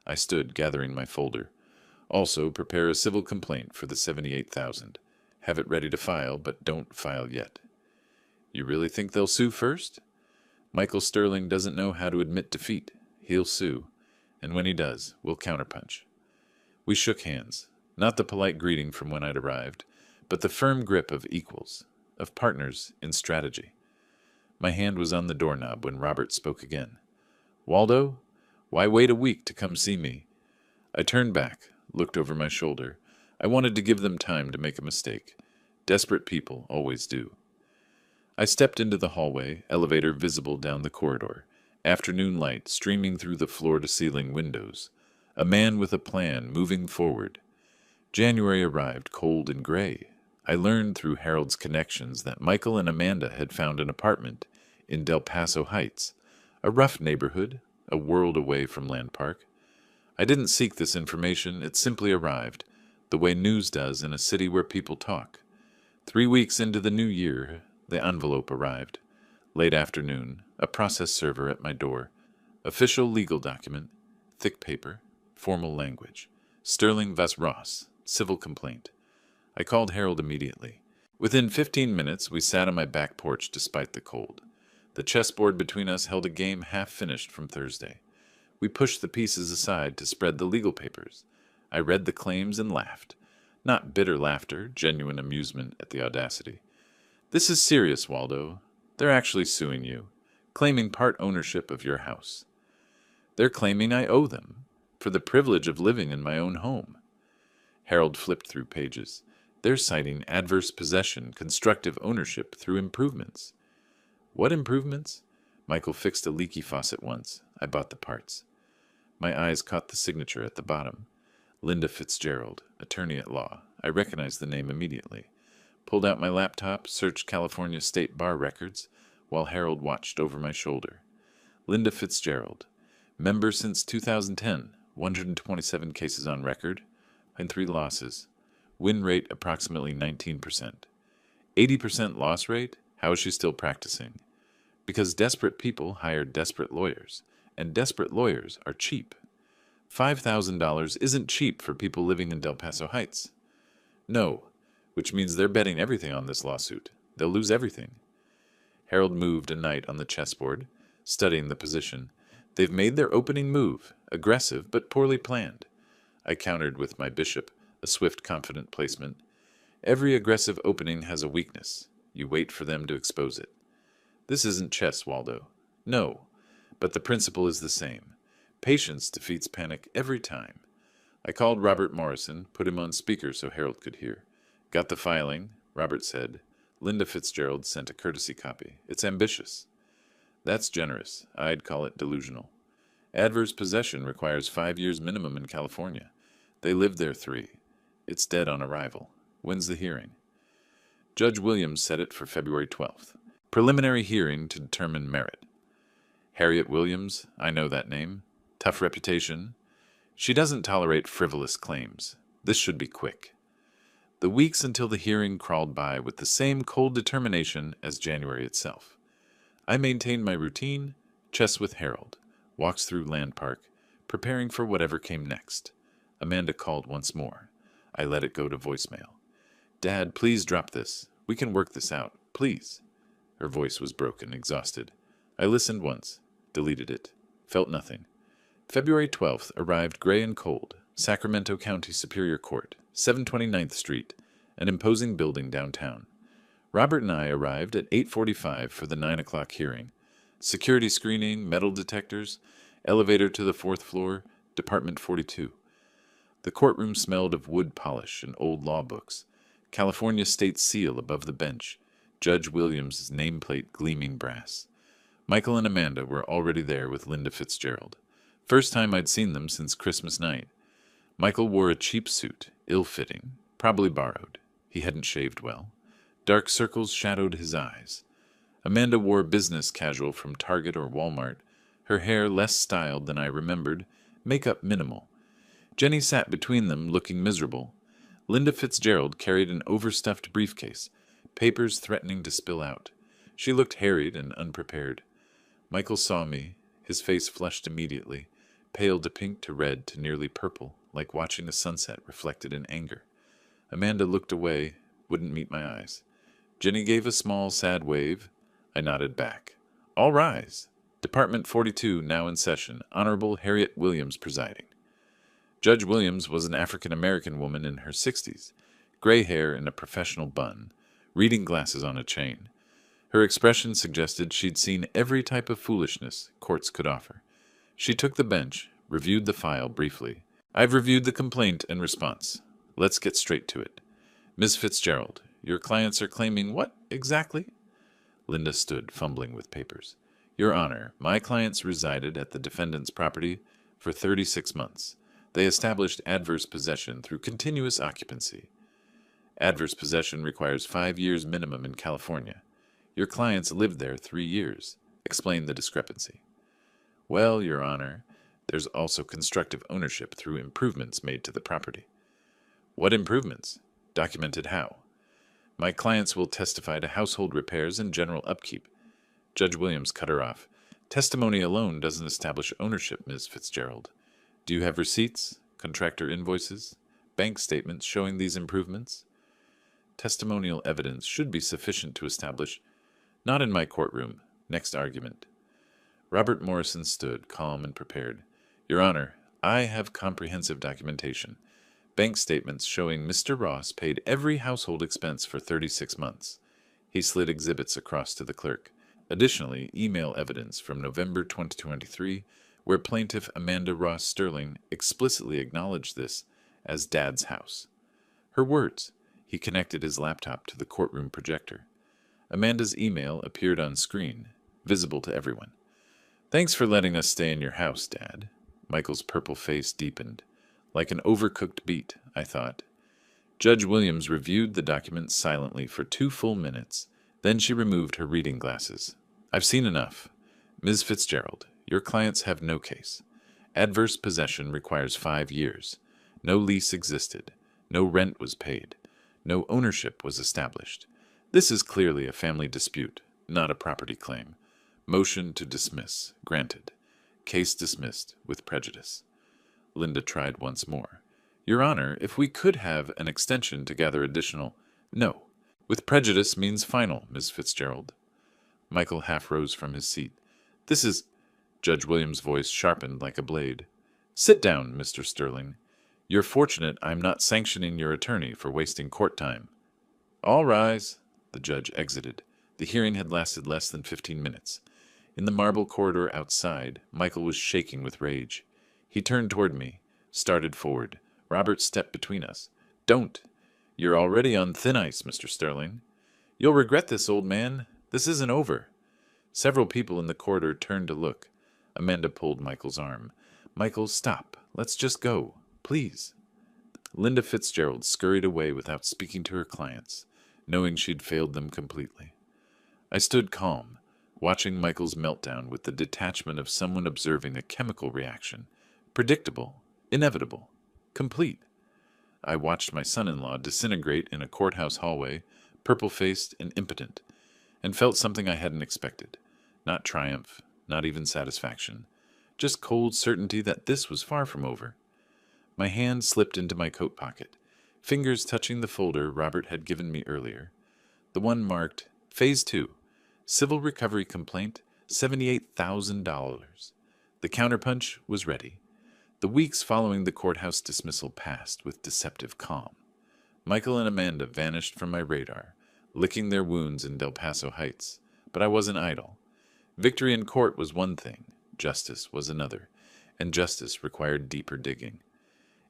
I stood, gathering my folder. Also, prepare a civil complaint for the $78,000. Have it ready to file, but don't file yet. You really think they'll sue first? Michael Sterling doesn't know how to admit defeat. He'll sue, and when he does, we'll counterpunch. We shook hands, not the polite greeting from when I'd arrived, but the firm grip of equals, of partners in strategy. My hand was on the doorknob when Robert spoke again. Waldo, why wait a week to come see me? I turned back, looked over my shoulder. I wanted to give them time to make a mistake. Desperate people always do. I stepped into the hallway, elevator visible down the corridor, afternoon light streaming through the floor-to-ceiling windows. A man with a plan moving forward. January arrived cold and gray. I learned through Harold's connections that Michael and Amanda had found an apartment in Del Paso Heights, a rough neighborhood, a world away from Land Park. I didn't seek this information, it simply arrived, the way news does in a city where people talk. 3 weeks into the new year, the envelope arrived. Late afternoon, a process server at my door. Official legal document, thick paper, formal language. Sterling Vas Ross, civil complaint. I called Harold immediately. Within 15 minutes, we sat on my back porch despite the cold. The chessboard between us held a game half finished from Thursday. We pushed the pieces aside to spread the legal papers. I read the claims and laughed. Not bitter laughter, genuine amusement at the audacity. This is serious, Waldo. They're actually suing you, claiming part ownership of your house. They're claiming I owe them for the privilege of living in my own home. Harold flipped through pages. They're citing adverse possession, constructive ownership through improvements. What improvements? Michael fixed a leaky faucet once. I bought the parts. My eyes caught the signature at the bottom. Linda Fitzgerald, attorney at law. I recognized the name immediately. Pulled out my laptop, searched California State Bar records, while Harold watched over my shoulder. Linda Fitzgerald. Member since 2010. 127 cases on record, and 3 losses. Win rate approximately 19%. 80% loss rate? How is she still practicing? Because desperate people hire desperate lawyers, and desperate lawyers are cheap. $5,000 isn't cheap for people living in Del Paso Heights. No, which means they're betting everything on this lawsuit. They'll lose everything. Harold moved a knight on the chessboard, studying the position. They've made their opening move, aggressive but poorly planned. I countered with my bishop, a swift, confident placement. Every aggressive opening has a weakness. You wait for them to expose it. This isn't chess, Waldo. No, but the principle is the same. Patience defeats panic every time. I called Robert Morrison, put him on speaker so Harold could hear. Got the filing, Robert said. Linda Fitzgerald sent a courtesy copy. It's ambitious. That's generous. I'd call it delusional. Adverse possession requires 5 years minimum in California. They lived there 3. It's dead on arrival. When's the hearing? Judge Williams set it for February 12th. Preliminary hearing to determine merit. Harriet Williams, I know that name. Tough reputation. She doesn't tolerate frivolous claims. This should be quick. The weeks until the hearing crawled by with the same cold determination as January itself. I maintained my routine, chess with Harold, walks through Land Park, preparing for whatever came next. Amanda called once more. I let it go to voicemail. Dad, please drop this. We can work this out. Please. Her voice was broken, exhausted. I listened once, deleted it, felt nothing. February 12th arrived gray and cold. Sacramento County Superior Court, 729th Street, an imposing building downtown. Robert and I arrived at 8:45 for the 9 o'clock hearing. Security screening, metal detectors, elevator to the 4th floor, Department 42. The courtroom smelled of wood polish and old law books. California State SIL above the bench. Judge Williams' nameplate gleaming brass. Michael and Amanda were already there with Linda Fitzgerald. First time I'd seen them since Christmas night. Michael wore a cheap suit, ill-fitting, probably borrowed. He hadn't shaved well. Dark circles shadowed his eyes. Amanda wore business casual from Target or Walmart, her hair less styled than I remembered, makeup minimal. Jenny sat between them, looking miserable. Linda Fitzgerald carried an overstuffed briefcase, papers threatening to spill out. She looked harried and unprepared. Michael saw me, his face flushed immediately, pale to pink to red to nearly purple, like watching a sunset reflected in anger. Amanda looked away, wouldn't meet my eyes. Jenny gave a small, sad wave. I nodded back. All rise. Department 42 now in session. Honorable Harriet Williams presiding. Judge Williams was an African-American woman in her 60s, gray hair in a professional bun, reading glasses on a chain. Her expression suggested she'd seen every type of foolishness courts could offer. She took the bench, reviewed the file briefly. I've reviewed the complaint and response. Let's get straight to it. Ms. Fitzgerald, your clients are claiming what, exactly? Linda stood, fumbling with papers. Your Honor, my clients resided at the defendant's property for 36 months. They established adverse possession through continuous occupancy. Adverse possession requires 5 years minimum in California. Your clients lived there 3 years. Explain the discrepancy. Well, Your Honor, there's also constructive ownership through improvements made to the property. What improvements? Documented how? My clients will testify to household repairs and general upkeep. Judge Williams cut her off. Testimony alone doesn't establish ownership, Ms. Fitzgerald. Do you have receipts, contractor invoices, bank statements showing these improvements? Testimonial evidence should be sufficient to establish. Not in my courtroom. Next argument. Robert Morrison stood, calm and prepared. Your Honor, I have comprehensive documentation. Bank statements showing Mr. Ross paid every household expense for 36 months. He slid exhibits across to the clerk. Additionally, email evidence from November 2023, where plaintiff Amanda Ross Sterling explicitly acknowledged this as Dad's house. Her words. He connected his laptop to the courtroom projector. Amanda's email appeared on screen, visible to everyone. Thanks for letting us stay in your house, Dad. Michael's purple face deepened. Like an overcooked beet, I thought. Judge Williams reviewed the document silently for 2 full minutes. Then she removed her reading glasses. I've seen enough. Ms. Fitzgerald, your clients have no case. Adverse possession requires 5 years. No lease existed. No rent was paid. No ownership was established. This is clearly a family dispute, not a property claim. Motion to dismiss, granted. Case dismissed with prejudice. Linda tried once more. Your Honor, if we could have an extension to gather additional... No. With prejudice means final, Ms. Fitzgerald. Michael half rose from his seat. This is... Judge Williams' voice sharpened like a blade. Sit down, Mr. Sterling. You're fortunate I'm not sanctioning your attorney for wasting court time. All rise. The judge exited. The hearing had lasted less than 15 minutes. In the marble corridor outside, Michael was shaking with rage. He turned toward me, started forward. Robert stepped between us. Don't. You're already on thin ice, Mr. Sterling. You'll regret this, old man. This isn't over. Several people in the corridor turned to look. Amanda pulled Michael's arm. Michael, stop. Let's just go. Please. Linda Fitzgerald scurried away without speaking to her clients, knowing she'd failed them completely. I stood calm, watching Michael's meltdown with the detachment of someone observing a chemical reaction. Predictable, inevitable, complete. I watched my son-in-law disintegrate in a courthouse hallway, purple-faced and impotent, and felt something I hadn't expected. Not triumph, not even satisfaction. Just cold certainty that this was far from over. My hand slipped into my coat pocket, fingers touching the folder Robert had given me earlier. The one marked, Phase 2, Civil Recovery Complaint, $78,000. The counterpunch was ready. The weeks following the courthouse dismissal passed with deceptive calm. Michael and Amanda vanished from my radar, licking their wounds in Del Paso Heights, but I wasn't idle. Victory in court was one thing, justice was another, and justice required deeper digging.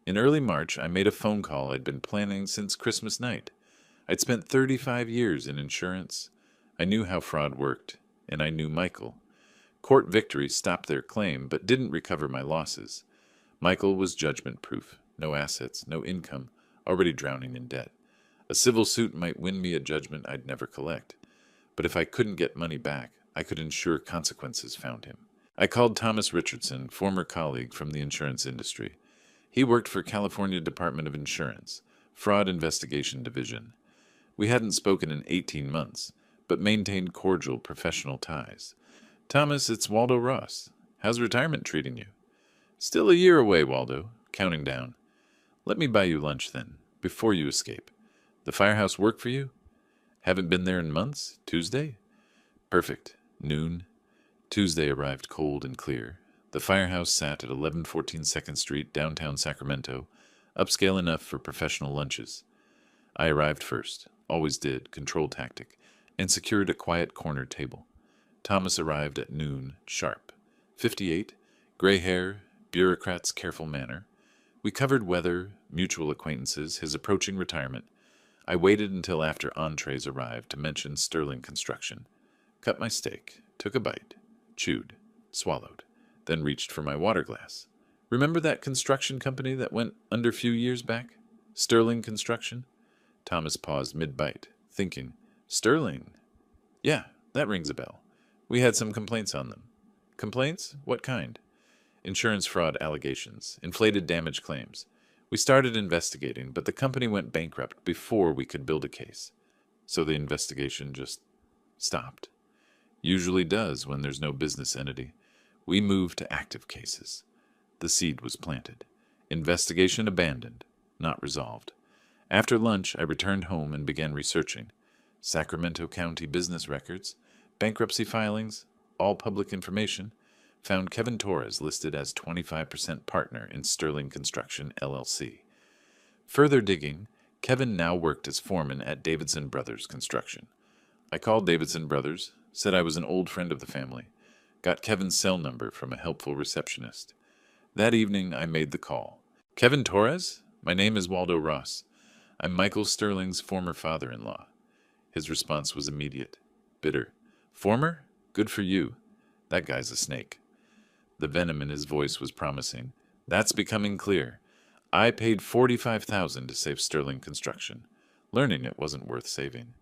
In early March, I made a phone call I'd been planning since Christmas night. I'd spent 35 years in insurance. I knew how fraud worked, and I knew Michael. Court victory stopped their claim, but didn't recover my losses. Michael was judgment-proof, no assets, no income, already drowning in debt. A civil suit might win me a judgment I'd never collect, but if I couldn't get money back, I could ensure consequences found him. I called Thomas Richardson, former colleague from the insurance industry. He worked for California Department of Insurance, Fraud Investigation Division. We hadn't spoken in 18 months, but maintained cordial professional ties. Thomas, it's Waldo Ross. How's retirement treating you? Still a year away, Waldo. Counting down. Let me buy you lunch then, before you escape. The firehouse work for you? Haven't been there in months? Tuesday? Perfect. Noon. Tuesday arrived cold and clear. The firehouse sat at 1114 2nd Street, downtown Sacramento, upscale enough for professional lunches. I arrived first, always did, control tactic, and secured a quiet corner table. Thomas arrived at noon, sharp. 58, gray hair, bureaucrat's careful manner. We covered weather, mutual acquaintances, his approaching retirement. I waited until after entrees arrived to mention Sterling Construction. Cut my steak, took a bite, chewed, swallowed, then reached for my water glass. Remember that construction company that went under a few years back? Sterling Construction? Thomas paused mid-bite, thinking. Sterling? Yeah, that rings a bell. We had some complaints on them. Complaints? What kind? Insurance fraud allegations, inflated damage claims. We started investigating, but the company went bankrupt before we could build a case. So the investigation just stopped. Usually does when there's no business entity. We moved to active cases. The seed was planted. Investigation abandoned, not resolved. After lunch, I returned home and began researching. Sacramento County business records, bankruptcy filings, all public information. Found Kevin Torres listed as 25% partner in Sterling Construction, LLC. Further digging, Kevin now worked as foreman at Davidson Brothers Construction. I called Davidson Brothers, said I was an old friend of the family, got Kevin's cell number from a helpful receptionist. That evening, I made the call. Kevin Torres? My name is Waldo Ross. I'm Michael Sterling's former father-in-law. His response was immediate, bitter. Former? Good for you. That guy's a snake. The venom in his voice was promising. That's becoming clear. I paid $45,000 to save Sterling Construction. Learning it wasn't worth saving.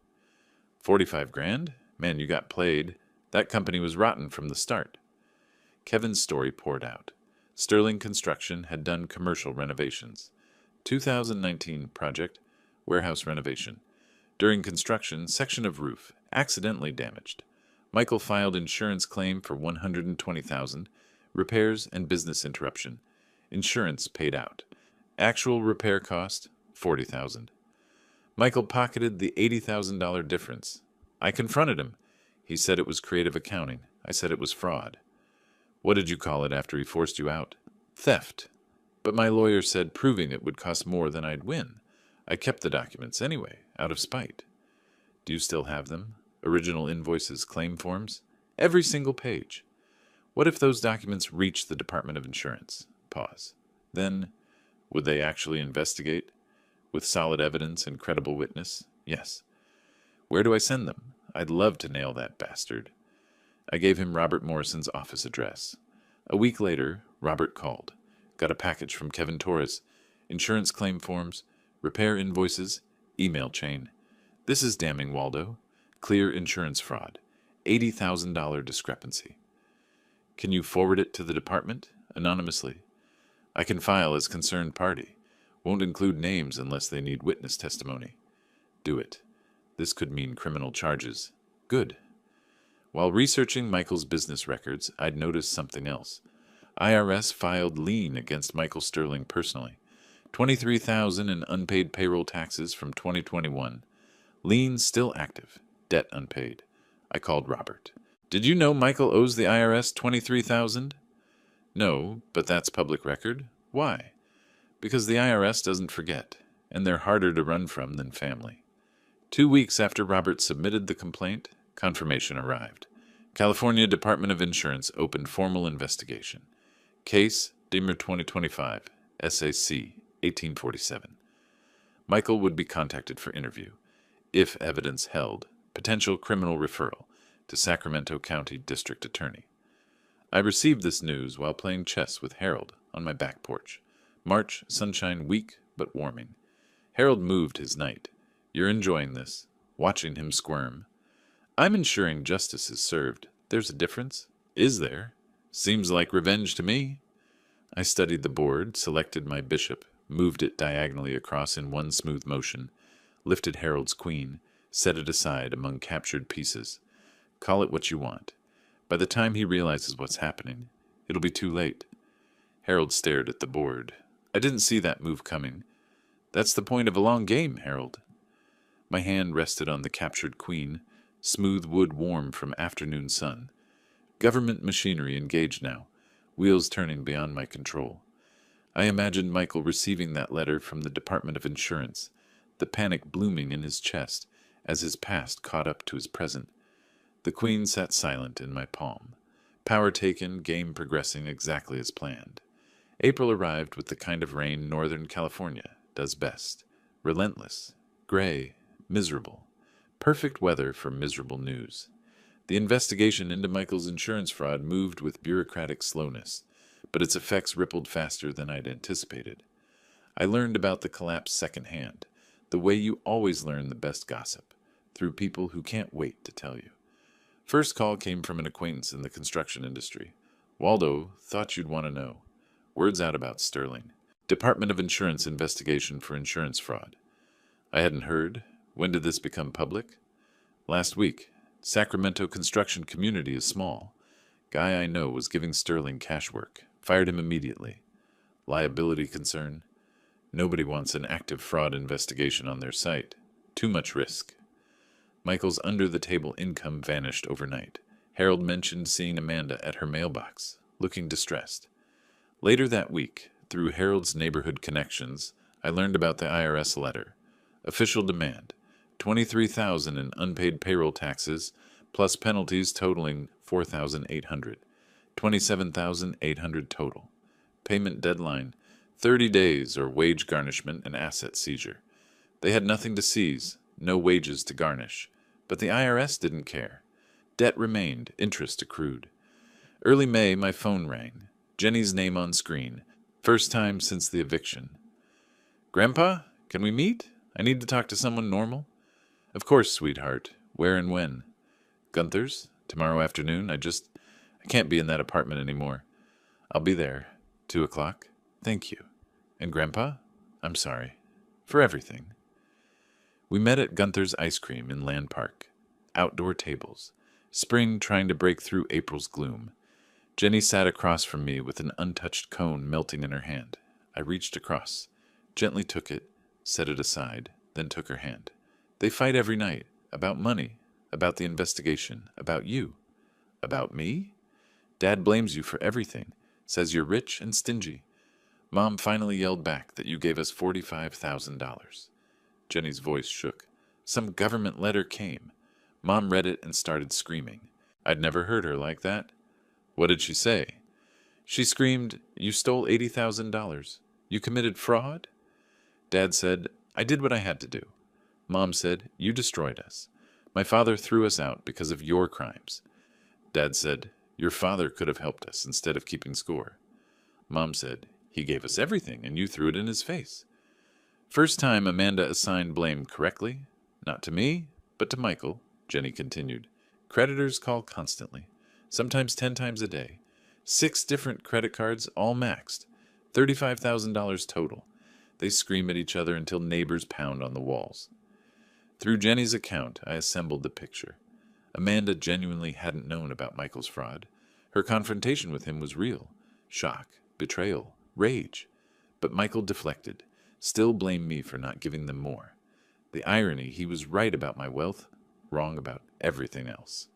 45 grand? Man, you got played. That company was rotten from the start. Kevin's story poured out. Sterling Construction had done commercial renovations. 2019 project, warehouse renovation. During construction, section of roof, accidentally damaged. Michael filed insurance claim for $120,000, repairs and business interruption. Insurance paid out. Actual repair cost, $40,000. Michael pocketed the $80,000 difference. I confronted him. He said it was creative accounting. I said it was fraud. What did you call it after he forced you out? Theft. But my lawyer said proving it would cost more than I'd win. I kept the documents anyway, out of spite. Do you still have them? Original invoices, claim forms? Every single page. What if those documents reach the Department of Insurance? Pause. Then, would they actually investigate? With solid evidence and credible witness? Yes. Where do I send them? I'd love to nail that bastard. I gave him Robert Morrison's office address. A week later, Robert called. Got a package from Kevin Torres. Insurance claim forms, repair invoices, email chain. This is damning, Waldo. Clear insurance fraud. $80,000 discrepancy. Can you forward it to the department? Anonymously. I can file as concerned party. Won't include names unless they need witness testimony. Do it. This could mean criminal charges. Good. While researching Michael's business records, I'd noticed something else. IRS filed lien against Michael Sterling personally. $23,000 in unpaid payroll taxes from 2021. Lien still active. Debt unpaid. I called Robert. Did you know Michael owes the IRS $23,000? No, but that's public record. Why? Because the IRS doesn't forget, and they're harder to run from than family. 2 weeks after Robert submitted the complaint, confirmation arrived. California Department of Insurance opened formal investigation. Case Demer 2025, SAC 1847. Michael would be contacted for interview. If evidence held, potential criminal referral to Sacramento County District Attorney. I received this news while playing chess with Harold on my back porch. March, sunshine weak but warming. Harold moved his knight. You're enjoying this, watching him squirm. I'm ensuring justice is served. There's a difference. Is there? Seems like revenge to me. I studied the board, selected my bishop, moved it diagonally across in one smooth motion, lifted Harold's queen, set it aside among captured pieces. Call it what you want. By the time he realizes what's happening, it'll be too late. Harold stared at the board. I didn't see that move coming. That's the point of a long game, Harold. My hand rested on the captured queen, smooth wood warm from afternoon sun. Government machinery engaged now, wheels turning beyond my control. I imagined Michael receiving that letter from the Department of Insurance, the panic blooming in his chest as his past caught up to his present. The queen sat silent in my palm. Power taken, game progressing exactly as planned. April arrived with the kind of rain Northern California does best. Relentless, gray, miserable. Perfect weather for miserable news. The investigation into Michael's insurance fraud moved with bureaucratic slowness, but its effects rippled faster than I'd anticipated. I learned about the collapse secondhand, the way you always learn the best gossip, through people who can't wait to tell you. First call came from an acquaintance in the construction industry. Waldo, thought you'd want to know. Word's out about Sterling. Department of Insurance investigation for insurance fraud. I hadn't heard. When did this become public? Last week. Sacramento construction community is small. Guy I know was giving Sterling cash work. Fired him immediately. Liability concern. Nobody wants an active fraud investigation on their site. Too much risk. Michael's under-the-table income vanished overnight. Harold mentioned seeing Amanda at her mailbox, looking distressed. Later that week, through Harold's neighborhood connections, I learned about the IRS letter. Official demand. $23,000 in unpaid payroll taxes, plus penalties totaling $4,800. $27,800 total. Payment deadline, 30 days or wage garnishment and asset seizure. They had nothing to seize, no wages to garnish. But the IRS didn't care. Debt remained, interest accrued. Early May, my phone rang. Jenny's name on screen. First time since the eviction. Grandpa, can we meet? I need to talk to someone normal. Of course, sweetheart. Where and when? Gunther's? Tomorrow afternoon? I can't be in that apartment anymore. I'll be there. 2:00. Thank you. And Grandpa? I'm sorry. For everything. We met at Gunther's Ice Cream in Land Park. Outdoor tables. Spring trying to break through April's gloom. Jenny sat across from me with an untouched cone melting in her hand. I reached across, gently took it, set it aside, then took her hand. They fight every night. About money. About the investigation. About you. About me? Dad blames you for everything. Says you're rich and stingy. Mom finally yelled back that you gave us $45,000. Jenny's voice shook. Some government letter came. Mom read it and started screaming. I'd never heard her like that. What did she say? She screamed, "You stole $80,000. You committed fraud?" Dad said, "I did what I had to do." Mom said, "You destroyed us. My father threw us out because of your crimes." Dad said, "Your father could have helped us instead of keeping score." Mom said, "He gave us everything and you threw it in his face." First time Amanda assigned blame correctly. Not to me, but to Michael, Jenny continued. Creditors call constantly, sometimes 10 times a day. 6 different credit cards, all maxed. $35,000 total. They scream at each other until neighbors pound on the walls. Through Jenny's account, I assembled the picture. Amanda genuinely hadn't known about Michael's fraud. Her confrontation with him was real. Shock, betrayal, rage. But Michael deflected, still blamed me for not giving them more. The irony, he was right about my wealth, wrong about everything else.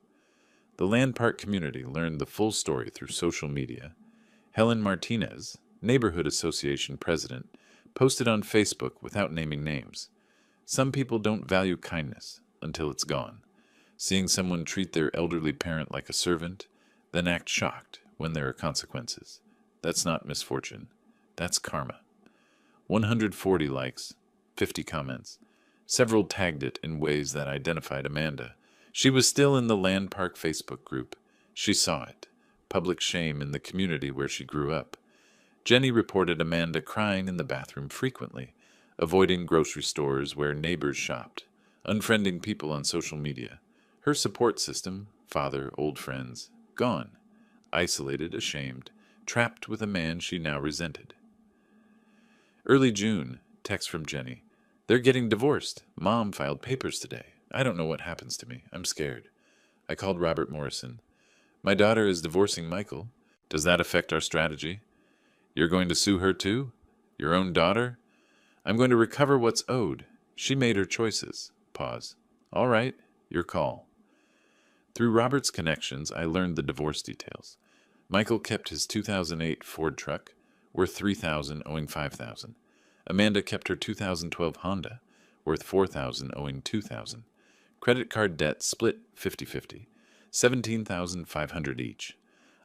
The Land Park community learned the full story through social media. Helen Martinez, Neighborhood Association president, posted on Facebook without naming names. Some people don't value kindness until it's gone. Seeing someone treat their elderly parent like a servant, then act shocked when there are consequences. That's not misfortune. That's karma. 140 likes, 50 comments. Several tagged it in ways that identified Amanda. She was still in the Land Park Facebook group. She saw it. Public shame in the community where she grew up. Jenny reported Amanda crying in the bathroom frequently. avoiding grocery stores where neighbors shopped, unfriending people on social media. Her support system, father, old friends, gone, isolated, ashamed, trapped with a man she now resented. Early June, text from Jenny. They're getting divorced. Mom filed papers today. I don't know what happens to me. I'm scared. I called Robert Morrison. My daughter is divorcing Michael. Does that affect our strategy? You're going to sue her too? Your own daughter? I'm going to recover what's owed. She made her choices. Pause. All right, your call. Through Robert's connections, I learned the divorce details. Michael kept his 2008 Ford truck, worth $3,000, owing $5,000. Amanda kept her 2012 Honda, worth $4,000, owing $2,000. Credit card debt split 50-50, $17,500 each.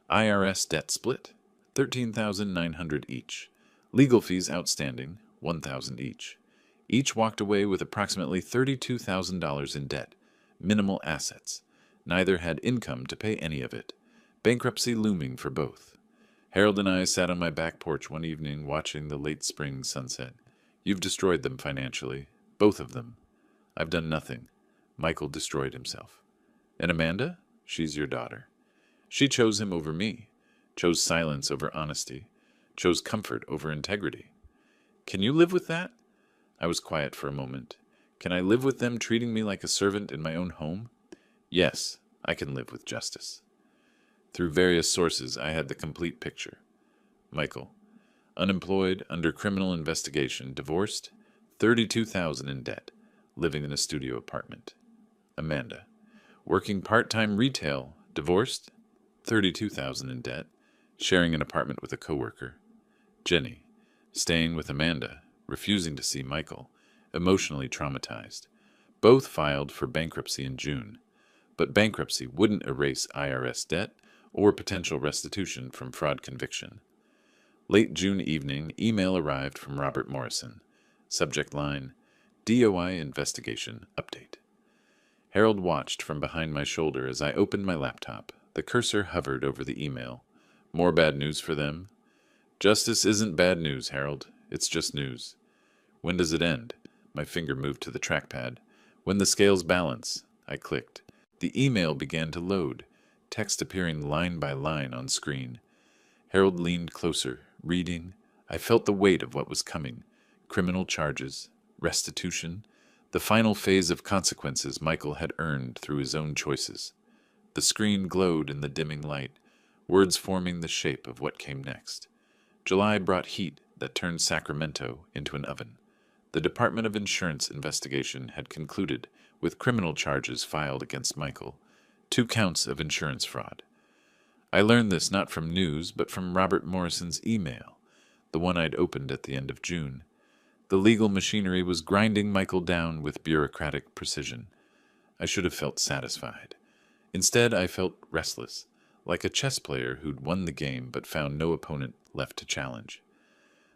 IRS debt split, $13,900 each. Legal fees outstanding, $1,000 each. Each walked away with approximately $32,000 in debt, minimal assets. Neither had income to pay any of it. Bankruptcy looming for both. Harold and I sat on my back porch one evening watching the late spring sunset. You've destroyed them financially, both of them. I've done nothing. Michael destroyed himself. And Amanda? She's your daughter. She chose him over me, chose silence over honesty, chose comfort over integrity. Can you live with that? I was quiet for a moment. Can I live with them treating me like a servant in my own home? Yes, I can live with justice. Through various sources, I had the complete picture. Michael, unemployed, under criminal investigation, divorced, $32,000 in debt, living in a studio apartment. Amanda, working part-time retail, divorced, $32,000 in debt, sharing an apartment with a coworker. Jenny, staying with Amanda, refusing to see Michael, emotionally traumatized. Both filed for bankruptcy in June, but bankruptcy wouldn't erase IRS debt or potential restitution from fraud conviction. Late June evening, email arrived from Robert Morrison. Subject line, DOI investigation update. Harold watched from behind my shoulder as I opened my laptop. The cursor hovered over the email. More bad news for them? Justice isn't bad news, Harold. It's just news. When does it end? My finger moved to the trackpad. When the scales balance. I clicked. The email began to load, text appearing line by line on screen. Harold leaned closer, reading. I felt the weight of what was coming. Criminal charges, restitution, the final phase of consequences Michael had earned through his own choices. The screen glowed in the dimming light, words forming the shape of what came next. July brought heat that turned Sacramento into an oven. The Department of Insurance investigation had concluded with criminal charges filed against Michael, 2 counts of insurance fraud. I learned this not from news, but from Robert Morrison's email, the one I'd opened at the end of June. The legal machinery was grinding Michael down with bureaucratic precision. I should have felt satisfied. Instead, I felt restless, like a chess player who'd won the game but found no opponent left to challenge.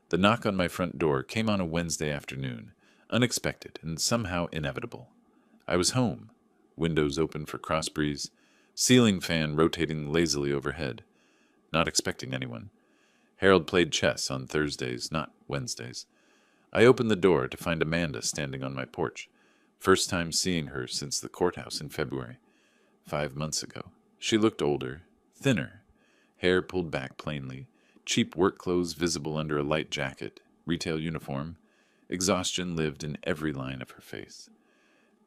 The knock on my front door came on a Wednesday afternoon, unexpected and somehow inevitable. I was home, windows open for cross breeze, ceiling fan rotating lazily overhead, not expecting anyone. Harold played chess on Thursdays, not Wednesdays. I opened the door to find Amanda standing on my porch, first time seeing her since the courthouse in February, 5 months ago. She looked older, thinner, hair pulled back plainly, cheap work clothes visible under a light jacket, retail uniform. Exhaustion lived in every line of her face.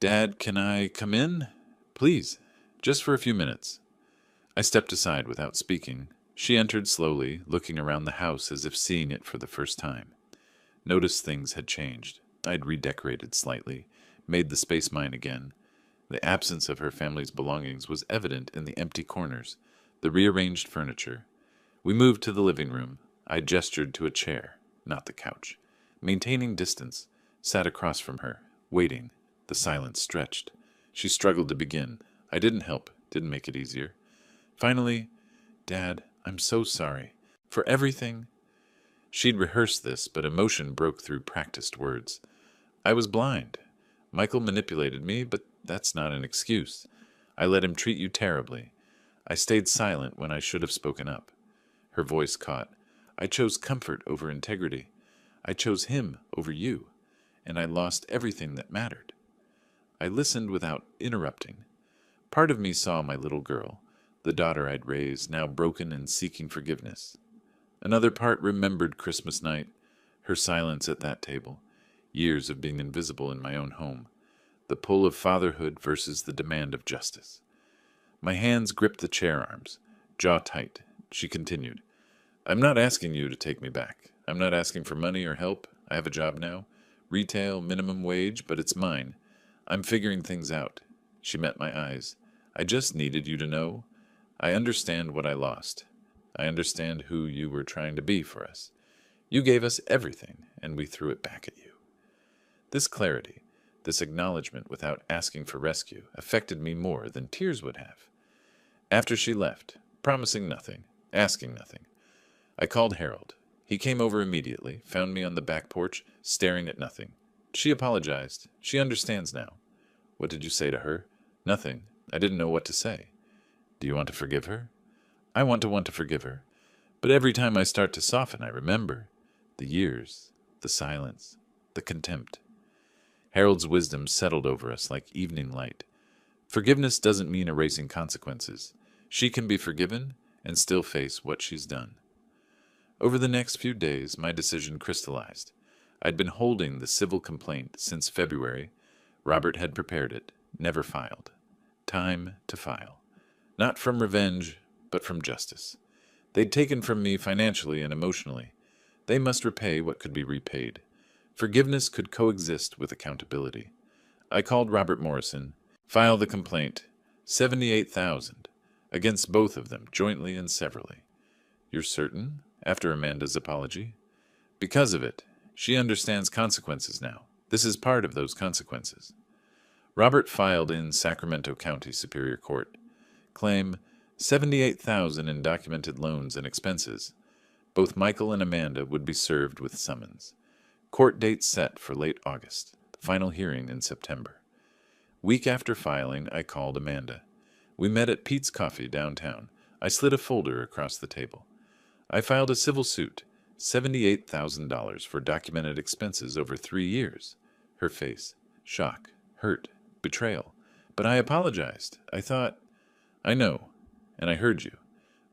"Dad, can I come in? Please, just for a few minutes." I stepped aside without speaking. She entered slowly, looking around the house as if seeing it for the first time. Noticed things had changed. I'd redecorated slightly, made the space mine again. The absence of her family's belongings was evident in the empty corners, the rearranged furniture. We moved to the living room. I gestured to a chair, not the couch. Maintaining distance, sat across from her, waiting. The silence stretched. She struggled to begin. I didn't help, didn't make it easier. Finally, "Dad, I'm so sorry. For everything." She'd rehearsed this, but emotion broke through practiced words. I was blind. Michael manipulated me, but that's not an excuse. I let him treat you terribly. I stayed silent when I should have spoken up. Her voice caught. I chose comfort over integrity. I chose him over you. and I lost everything that mattered. I listened without interrupting. Part of me saw my little girl, the daughter I'd raised, now broken and seeking forgiveness. Another part remembered Christmas night, her silence at that table, years of being invisible in my own home, the pull of fatherhood versus the demand of justice. My hands gripped the chair arms, jaw tight. She continued, I'm not asking you to take me back. I'm not asking for money or help. I have a job now. Retail, minimum wage, but it's mine. I'm figuring things out. She met my eyes. I just needed you to know. I understand what I lost. I understand who you were trying to be for us. You gave us everything, and we threw it back at you. This clarity, this acknowledgement without asking for rescue, affected me more than tears would have. After she left, promising nothing, asking nothing, I called Harold. He came over immediately, found me on the back porch, staring at nothing. She apologized. She understands now. What did you say to her? Nothing. I didn't know what to say. Do you want to forgive her? I want to forgive her. But every time I start to soften, I remember the years, the silence, the contempt. Harold's wisdom settled over us like evening light. Forgiveness doesn't mean erasing consequences. She can be forgiven and still face what she's done. Over the next few days, my decision crystallized. I'd been holding the civil complaint since February. Robert had prepared it, never filed. Time to file. Not from revenge, but from justice. They'd taken from me financially and emotionally. They must repay what could be repaid. Forgiveness could coexist with accountability. I called Robert Morrison. File the complaint. $78,000 against both of them, jointly and severally. You're certain? After Amanda's apology. Because of it. She understands consequences now. This is part of those consequences. Robert filed in Sacramento County Superior Court. Claim $78,000 in documented loans and expenses. Both Michael and Amanda would be served with summons. Court date set for late August. The final hearing in September. Week after filing, I called Amanda. We met at Pete's Coffee downtown. I slid a folder across the table. I filed a civil suit, $78,000 for documented expenses over 3 years. Her face, shock, hurt, betrayal. But I apologized. I thought, I know, and I heard you.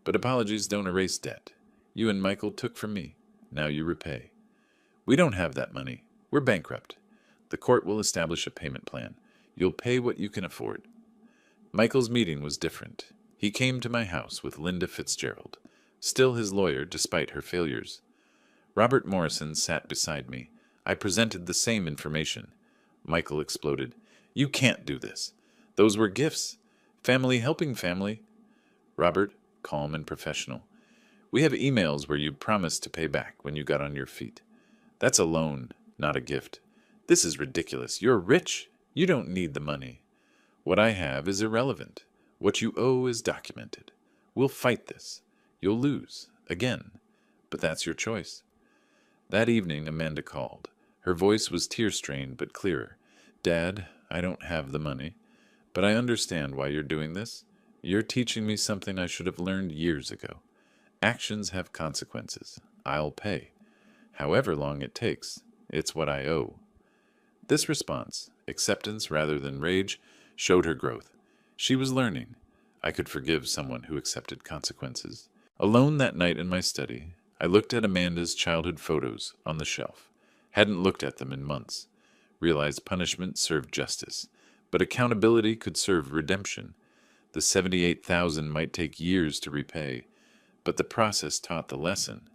But apologies don't erase debt. You and Michael took from me. Now you repay. We don't have that money. We're bankrupt. The court will establish a payment plan. You'll pay what you can afford. Michael's meeting was different. He came to my house with Linda Fitzgerald, still his lawyer despite her failures. Robert Morrison sat beside me. I presented the same information. Michael exploded. You can't do this. Those were gifts. Family helping family. Robert, calm and professional. We have emails where you promised to pay back when you got on your feet. That's a loan, not a gift. This is ridiculous. You're rich. You don't need the money. What I have is irrelevant. What you owe is documented. We'll fight this. You'll lose. Again. But that's your choice. That evening, Amanda called. Her voice was tear-strained but clearer. Dad, I don't have the money, but I understand why you're doing this. You're teaching me something I should have learned years ago. Actions have consequences. I'll pay. However long it takes, it's what I owe. This response, acceptance rather than rage, showed her growth. She was learning. I could forgive someone who accepted consequences. Alone that night in my study, I looked at Amanda's childhood photos on the shelf. Hadn't looked at them in months. Realized punishment served justice, but accountability could serve redemption. The $78,000 might take years to repay, but the process taught the lesson.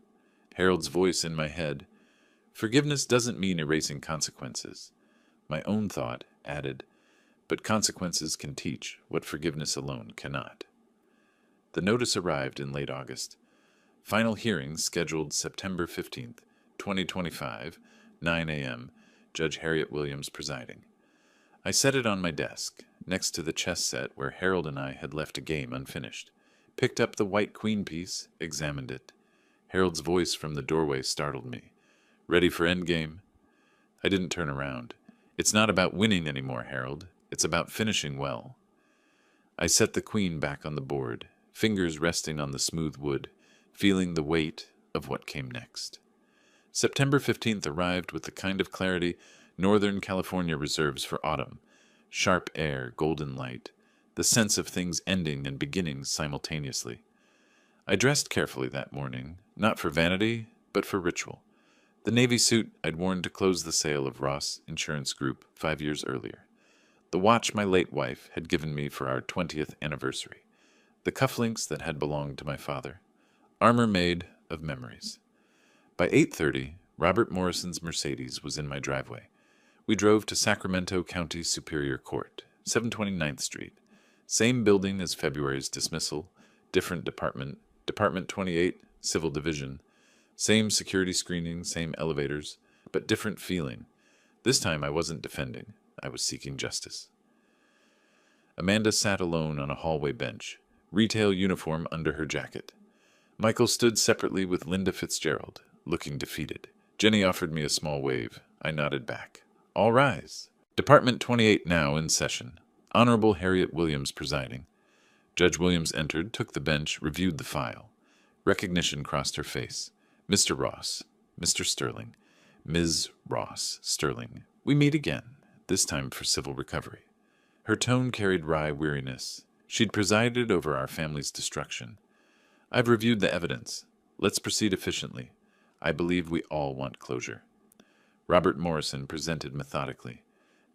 Harold's voice in my head. Forgiveness doesn't mean erasing consequences. My own thought added, but consequences can teach what forgiveness alone cannot. The notice arrived in late August. Final hearing scheduled September 15th, 2025, 9 a.m., Judge Harriet Williams presiding. I set it on my desk, next to the chess set where Harold and I had left a game unfinished. Picked up the white queen piece, examined it. Harold's voice from the doorway startled me. Ready for endgame? I didn't turn around. It's not about winning anymore, Harold. It's about finishing well. I set the queen back on the board, fingers resting on the smooth wood, feeling the weight of what came next. September 15th arrived with the kind of clarity Northern California reserves for autumn. Sharp air, golden light. The sense of things ending and beginning simultaneously. I dressed carefully that morning, not for vanity, but for ritual. The navy suit I'd worn to close the sale of Ross Insurance Group 5 years earlier. The watch my late wife had given me for our 20th anniversary. The cufflinks that had belonged to my father. Armor made of memories. By 8:30, Robert Morrison's Mercedes was in my driveway. We drove to Sacramento County Superior Court, 729th Street. Same building as February's dismissal, different department, Department 28, Civil Division. Same security screening, same elevators, but different feeling. This time I wasn't defending. I was seeking justice. Amanda sat alone on a hallway bench, retail uniform under her jacket. Michael stood separately with Linda Fitzgerald, looking defeated. Jenny offered me a small wave. I nodded back. All rise. Department 28 now in session. Honorable Harriet Williams presiding. Judge Williams entered, took the bench, reviewed the file. Recognition crossed her face. Mr. Ross, Mr. Sterling, Ms. Ross Sterling. We meet again, this time for civil recovery. Her tone carried wry weariness. She'd presided over our family's destruction. I've reviewed the evidence. Let's proceed efficiently. I believe we all want closure. Robert Morrison presented methodically.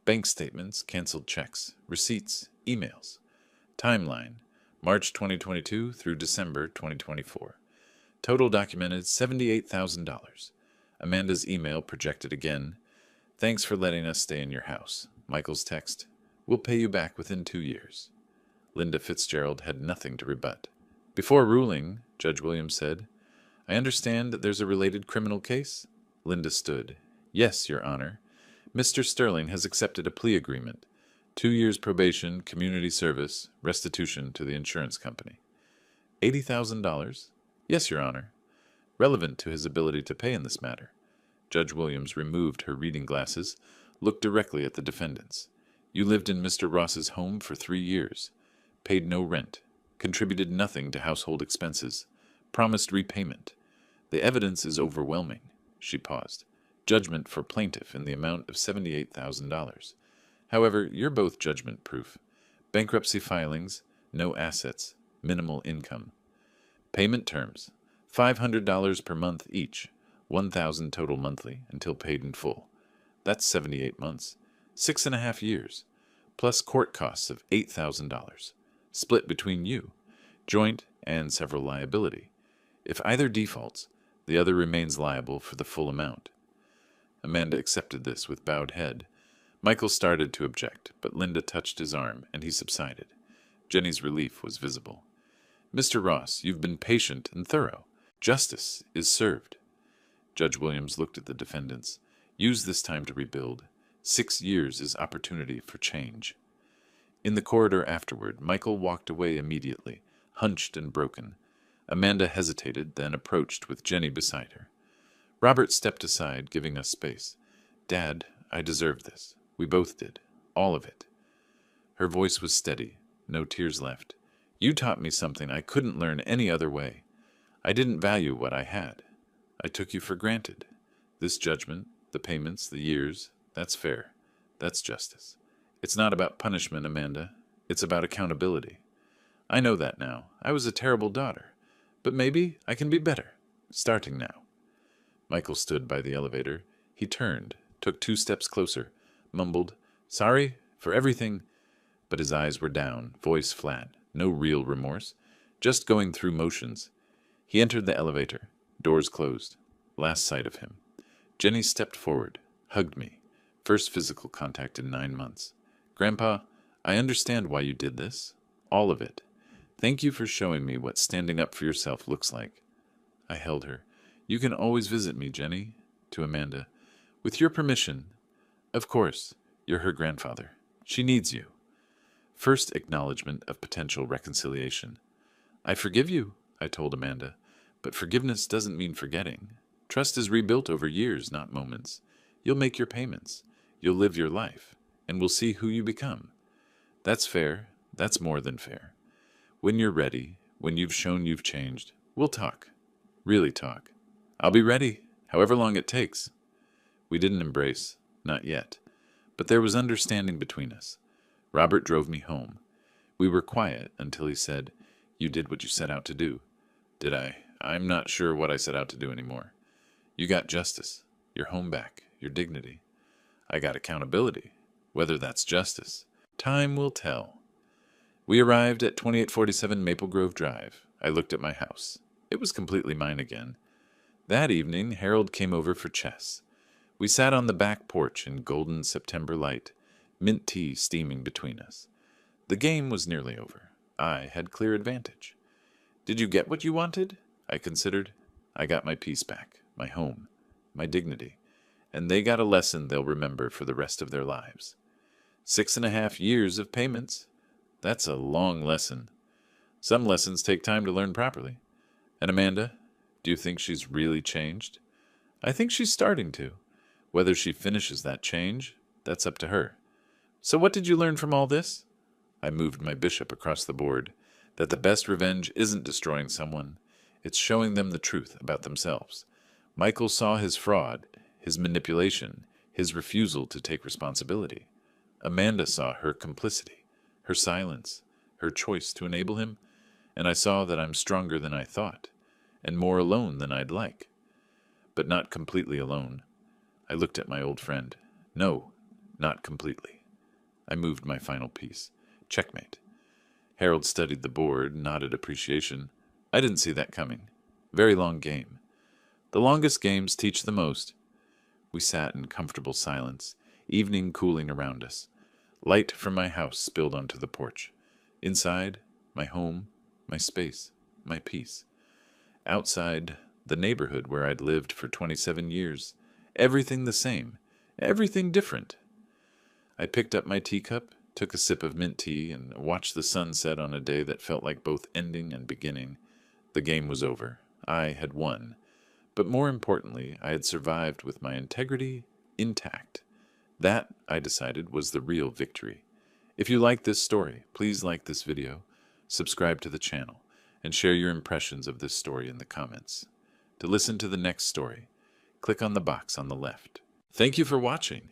Bank statements, canceled checks, receipts, emails. Timeline, March 2022 through December 2024. Total documented $78,000. Amanda's email projected again. Thanks for letting us stay in your house. Michael's text, we'll pay you back within 2 years. Linda Fitzgerald had nothing to rebut. Before ruling, Judge Williams said, I understand that there's a related criminal case? Linda stood. Yes, Your Honor. Mr. Sterling has accepted a plea agreement. 2 years probation, community service, restitution to the insurance company. $80,000? Yes, Your Honor. Relevant to his ability to pay in this matter. Judge Williams removed her reading glasses, looked directly at the defendants. You lived in Mr. Ross's home for 3 years. Paid no rent. Contributed nothing to household expenses. Promised repayment. The evidence is overwhelming. She paused. Judgment for plaintiff in the amount of $78,000. However, you're both judgment-proof. Bankruptcy filings, no assets, minimal income. Payment terms, $500 per month each, $1,000 total monthly until paid in full. That's 78 months, 6.5 years, plus court costs of $8,000, split between you, joint and several liability. If either defaults, the other remains liable for the full amount. Amanda accepted this with bowed head. Michael started to object, but Linda touched his arm, and he subsided. Jenny's relief was visible. Mr. Ross, you've been patient and thorough. Justice is served. Judge Williams looked at the defendants. Use this time to rebuild. 6 years is opportunity for change. In the corridor afterward, Michael walked away immediately, hunched and broken. Amanda hesitated, then approached with Jenny beside her. Robert stepped aside, giving us space. Dad, I deserve this. We both did. All of it. Her voice was steady. No tears left. You taught me something I couldn't learn any other way. I didn't value what I had. I took you for granted. This judgment, the payments, the years, that's fair. That's justice. It's not about punishment, Amanda. It's about accountability. I know that now. I was a terrible daughter. But maybe I can be better, starting now. Michael stood by the elevator. He turned, took 2 steps closer, mumbled, Sorry for everything, but his eyes were down, voice flat, no real remorse, just going through motions. He entered the elevator, doors closed. Last sight of him. Jenny stepped forward, hugged me. First physical contact in 9 months. Grandpa, I understand why you did this. All of it. Thank you for showing me what standing up for yourself looks like. I held her. You can always visit me, Jenny. To Amanda. With your permission. Of course. You're her grandfather. She needs you. First acknowledgement of potential reconciliation. I forgive you, I told Amanda. But forgiveness doesn't mean forgetting. Trust is rebuilt over years, not moments. You'll make your payments. You'll live your life. And we'll see who you become. That's fair. That's more than fair. When you're ready, when you've shown you've changed, we'll talk. Really talk. I'll be ready, however long it takes. We didn't embrace. Not yet. But there was understanding between us. Robert drove me home. We were quiet until he said, "You did what you set out to do." Did I? I'm not sure what I set out to do anymore. You got justice, your home back, your dignity. I got accountability. Whether that's justice, time will tell. We arrived at 2847 Maple Grove Drive. I looked at my house. It was completely mine again. That evening, Harold came over for chess. We sat on the back porch in golden September light, mint tea steaming between us. The game was nearly over. I had clear advantage. Did you get what you wanted? I considered. I got my peace back, my home, my dignity, and they got a lesson they'll remember for the rest of their lives. 6.5 years of payments. That's a long lesson. Some lessons take time to learn properly. And Amanda, do you think she's really changed? I think she's starting to. Whether she finishes that change, that's up to her. So what did you learn from all this? I moved my bishop across the board. That the best revenge isn't destroying someone. It's showing them the truth about themselves. Michael saw his fraud, his manipulation, his refusal to take responsibility. Amanda saw her complicity, her silence, her choice to enable him, and I saw that I'm stronger than I thought, and more alone than I'd like. But not completely alone. I looked at my old friend. No, not completely. I moved my final piece. Checkmate. Harold studied the board, nodded appreciation. I didn't see that coming. Very long game. The longest games teach the most. We sat in comfortable silence, evening cooling around us. Light from my house spilled onto the porch. Inside, my home, my space, my peace. Outside, the neighborhood where I'd lived for 27 years. Everything the same, everything different. I picked up my teacup, took a sip of mint tea, and watched the sun set on a day that felt like both ending and beginning. The game was over. I had won. But more importantly, I had survived with my integrity intact. That, I decided, was the real victory. If you like this story, please like this video, subscribe to the channel, and share your impressions of this story in the comments. To listen to the next story, click on the box on the left. Thank you for watching.